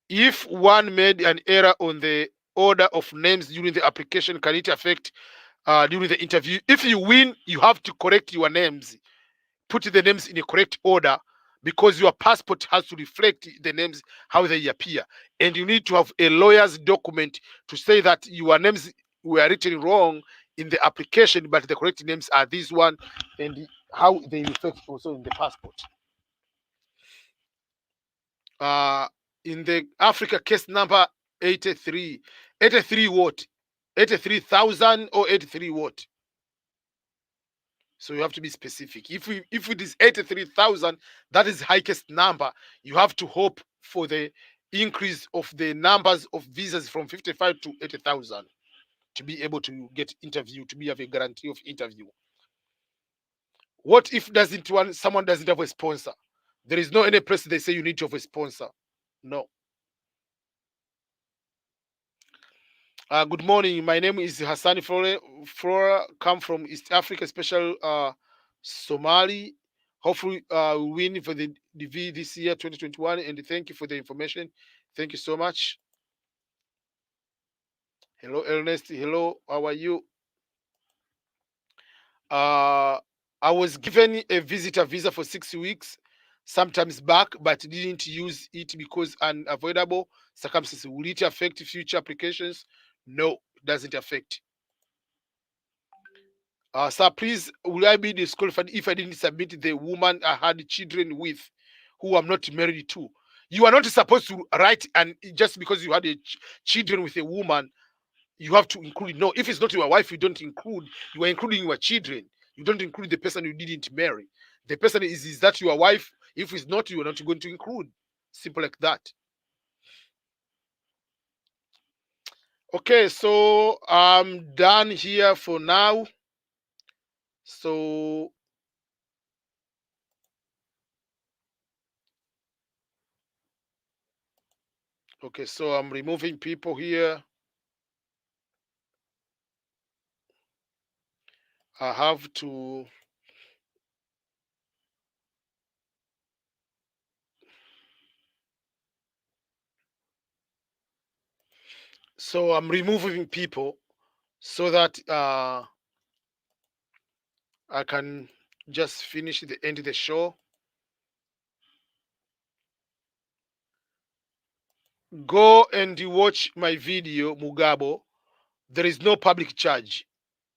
[SPEAKER 1] If one made an error on the order of names during the application, can it affect during the interview. If you win, you have to correct your names, put the names in a correct order, because your passport has to reflect the names how they appear, and you need to have a lawyer's document to say that your names were written wrong in the application, but the correct names are this one, and how they reflect also in the passport. In the Africa case number 83, 83 what? 83,000 or 83 what? So you have to be specific. If it is 83,000, that is highest number. You have to hope for the increase of the numbers of visas from 55 to 80,000 to be able to get interview, to be have a guarantee of interview. What if someone doesn't have a sponsor? There is no any place they say you need to have a sponsor. No. Good morning. My name is Hassan Flora. Come from East Africa, special Somali. Hopefully, we win for the DV this year, 2021. And thank you for the information. Thank you so much. Hello, Ernest. Hello, how are you? I was given a visitor visa for 6 weeks, sometimes back, but didn't use it because unavoidable circumstances. Will it affect future applications? No, it doesn't affect. Sir, please, will I be disqualified if I didn't submit the woman I had children with, who I'm not married to? You are not supposed to write, and just because you had children with a woman, you have to include. No, if it's not your wife, you don't include. You are including your children. You don't include the person you didn't marry. The person is that your wife? If it's not, you are not going to include. Simple like that. Okay, so I'm done here for now. So okay, so I'm removing people here. I have to. So I'm removing people so that I can just finish the end of the show. Go and watch my video, Mugabo. There is no public charge.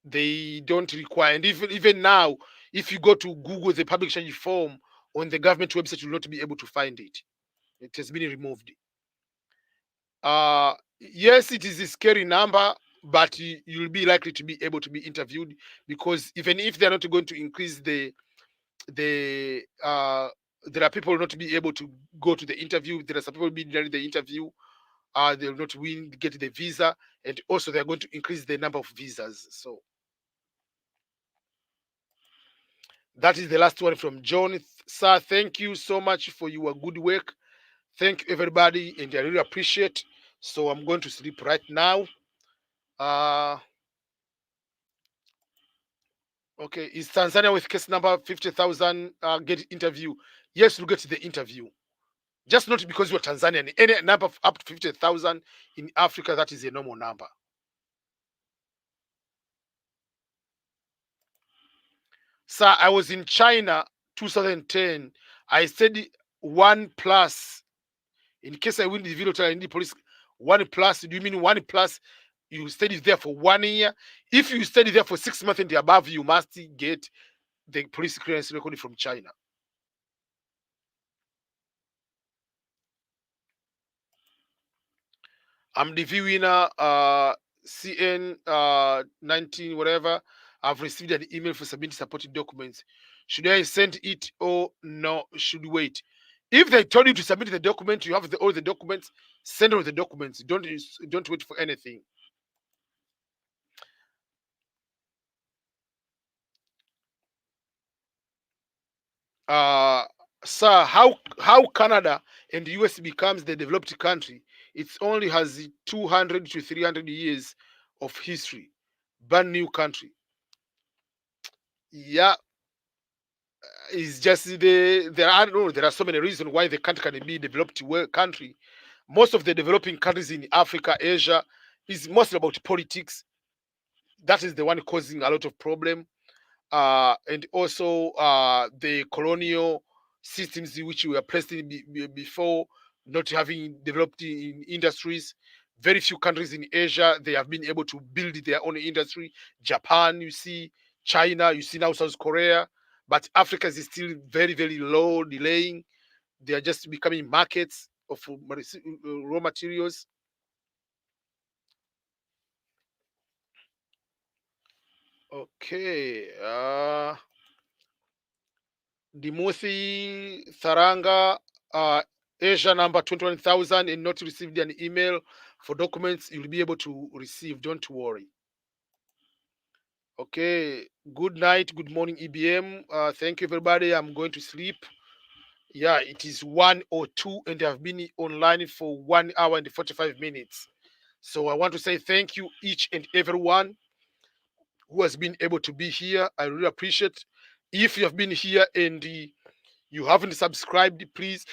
[SPEAKER 1] They don't require, and even now, if you go to Google the public charge form on the government website, you will not be able to find it. It has been removed. Yes, it is a scary number, but you'll be likely to be able to be interviewed, because even if they're not going to increase there are people not be able to go to the interview. There are some people being done the interview. They will not get the visa, and also they are going to increase the number of visas. So that is the last one from John. Sir, thank you so much for your good work. Thank you, everybody, and I really appreciate. So I'm going to sleep right now. Okay, is Tanzania with case number 50,000 get interview? Yes, we'll get the interview. Just not because you're Tanzanian. Any number of up to 50,000 in Africa, that is a normal number. Sir, I was in China 2010. I studied 1+. In case I win the video, I need police 1+. Do you mean 1+? You studied there for 1 year. If you study there for 6 months and above, you must get the police clearance record from China. I'm the winner, CN 19, whatever. I've received an email for submitting supporting documents. Should I send it or no? Should wait? If they told you to submit the document, you have all the documents. Send all the documents. Don't wait for anything. Sir, how Canada and the US becomes the developed country? It only has 200 to 300 years of history. Brand new country. Yeah, it's just there are so many reasons why the country can be developed country. Most of the developing countries in Africa, Asia, is mostly about politics. that is the one causing a lot of problem. And also the colonial systems which were placed in before, not having developed in industries. Very few countries in Asia, they have been able to build their own industry. Japan, you see, China, you see now South Korea, but Africa is still very, very low, delaying. They are just becoming markets of raw materials. Okay. Dimuthi Tharanga, Asia number 21,000 and not received an email for documents you'll be able to receive. Don't worry. Okay. Good night. Good morning, EBM. Thank you, everybody. I'm going to sleep. Yeah, it is 1:02 and I've been online for 1 hour and 45 minutes. So I want to say thank you, each and everyone who has been able to be here. I really appreciate. If you have been here and you haven't subscribed, please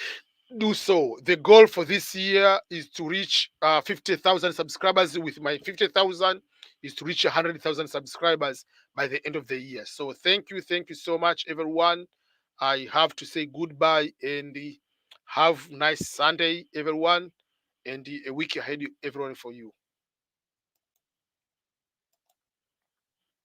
[SPEAKER 1] do so. The goal for this year is to reach 50,000 subscribers. With my 50,000 is to reach 100,000 subscribers by the end of the year. So thank you so much, everyone. I have to say goodbye and have nice Sunday, everyone, and a week ahead, everyone, for you.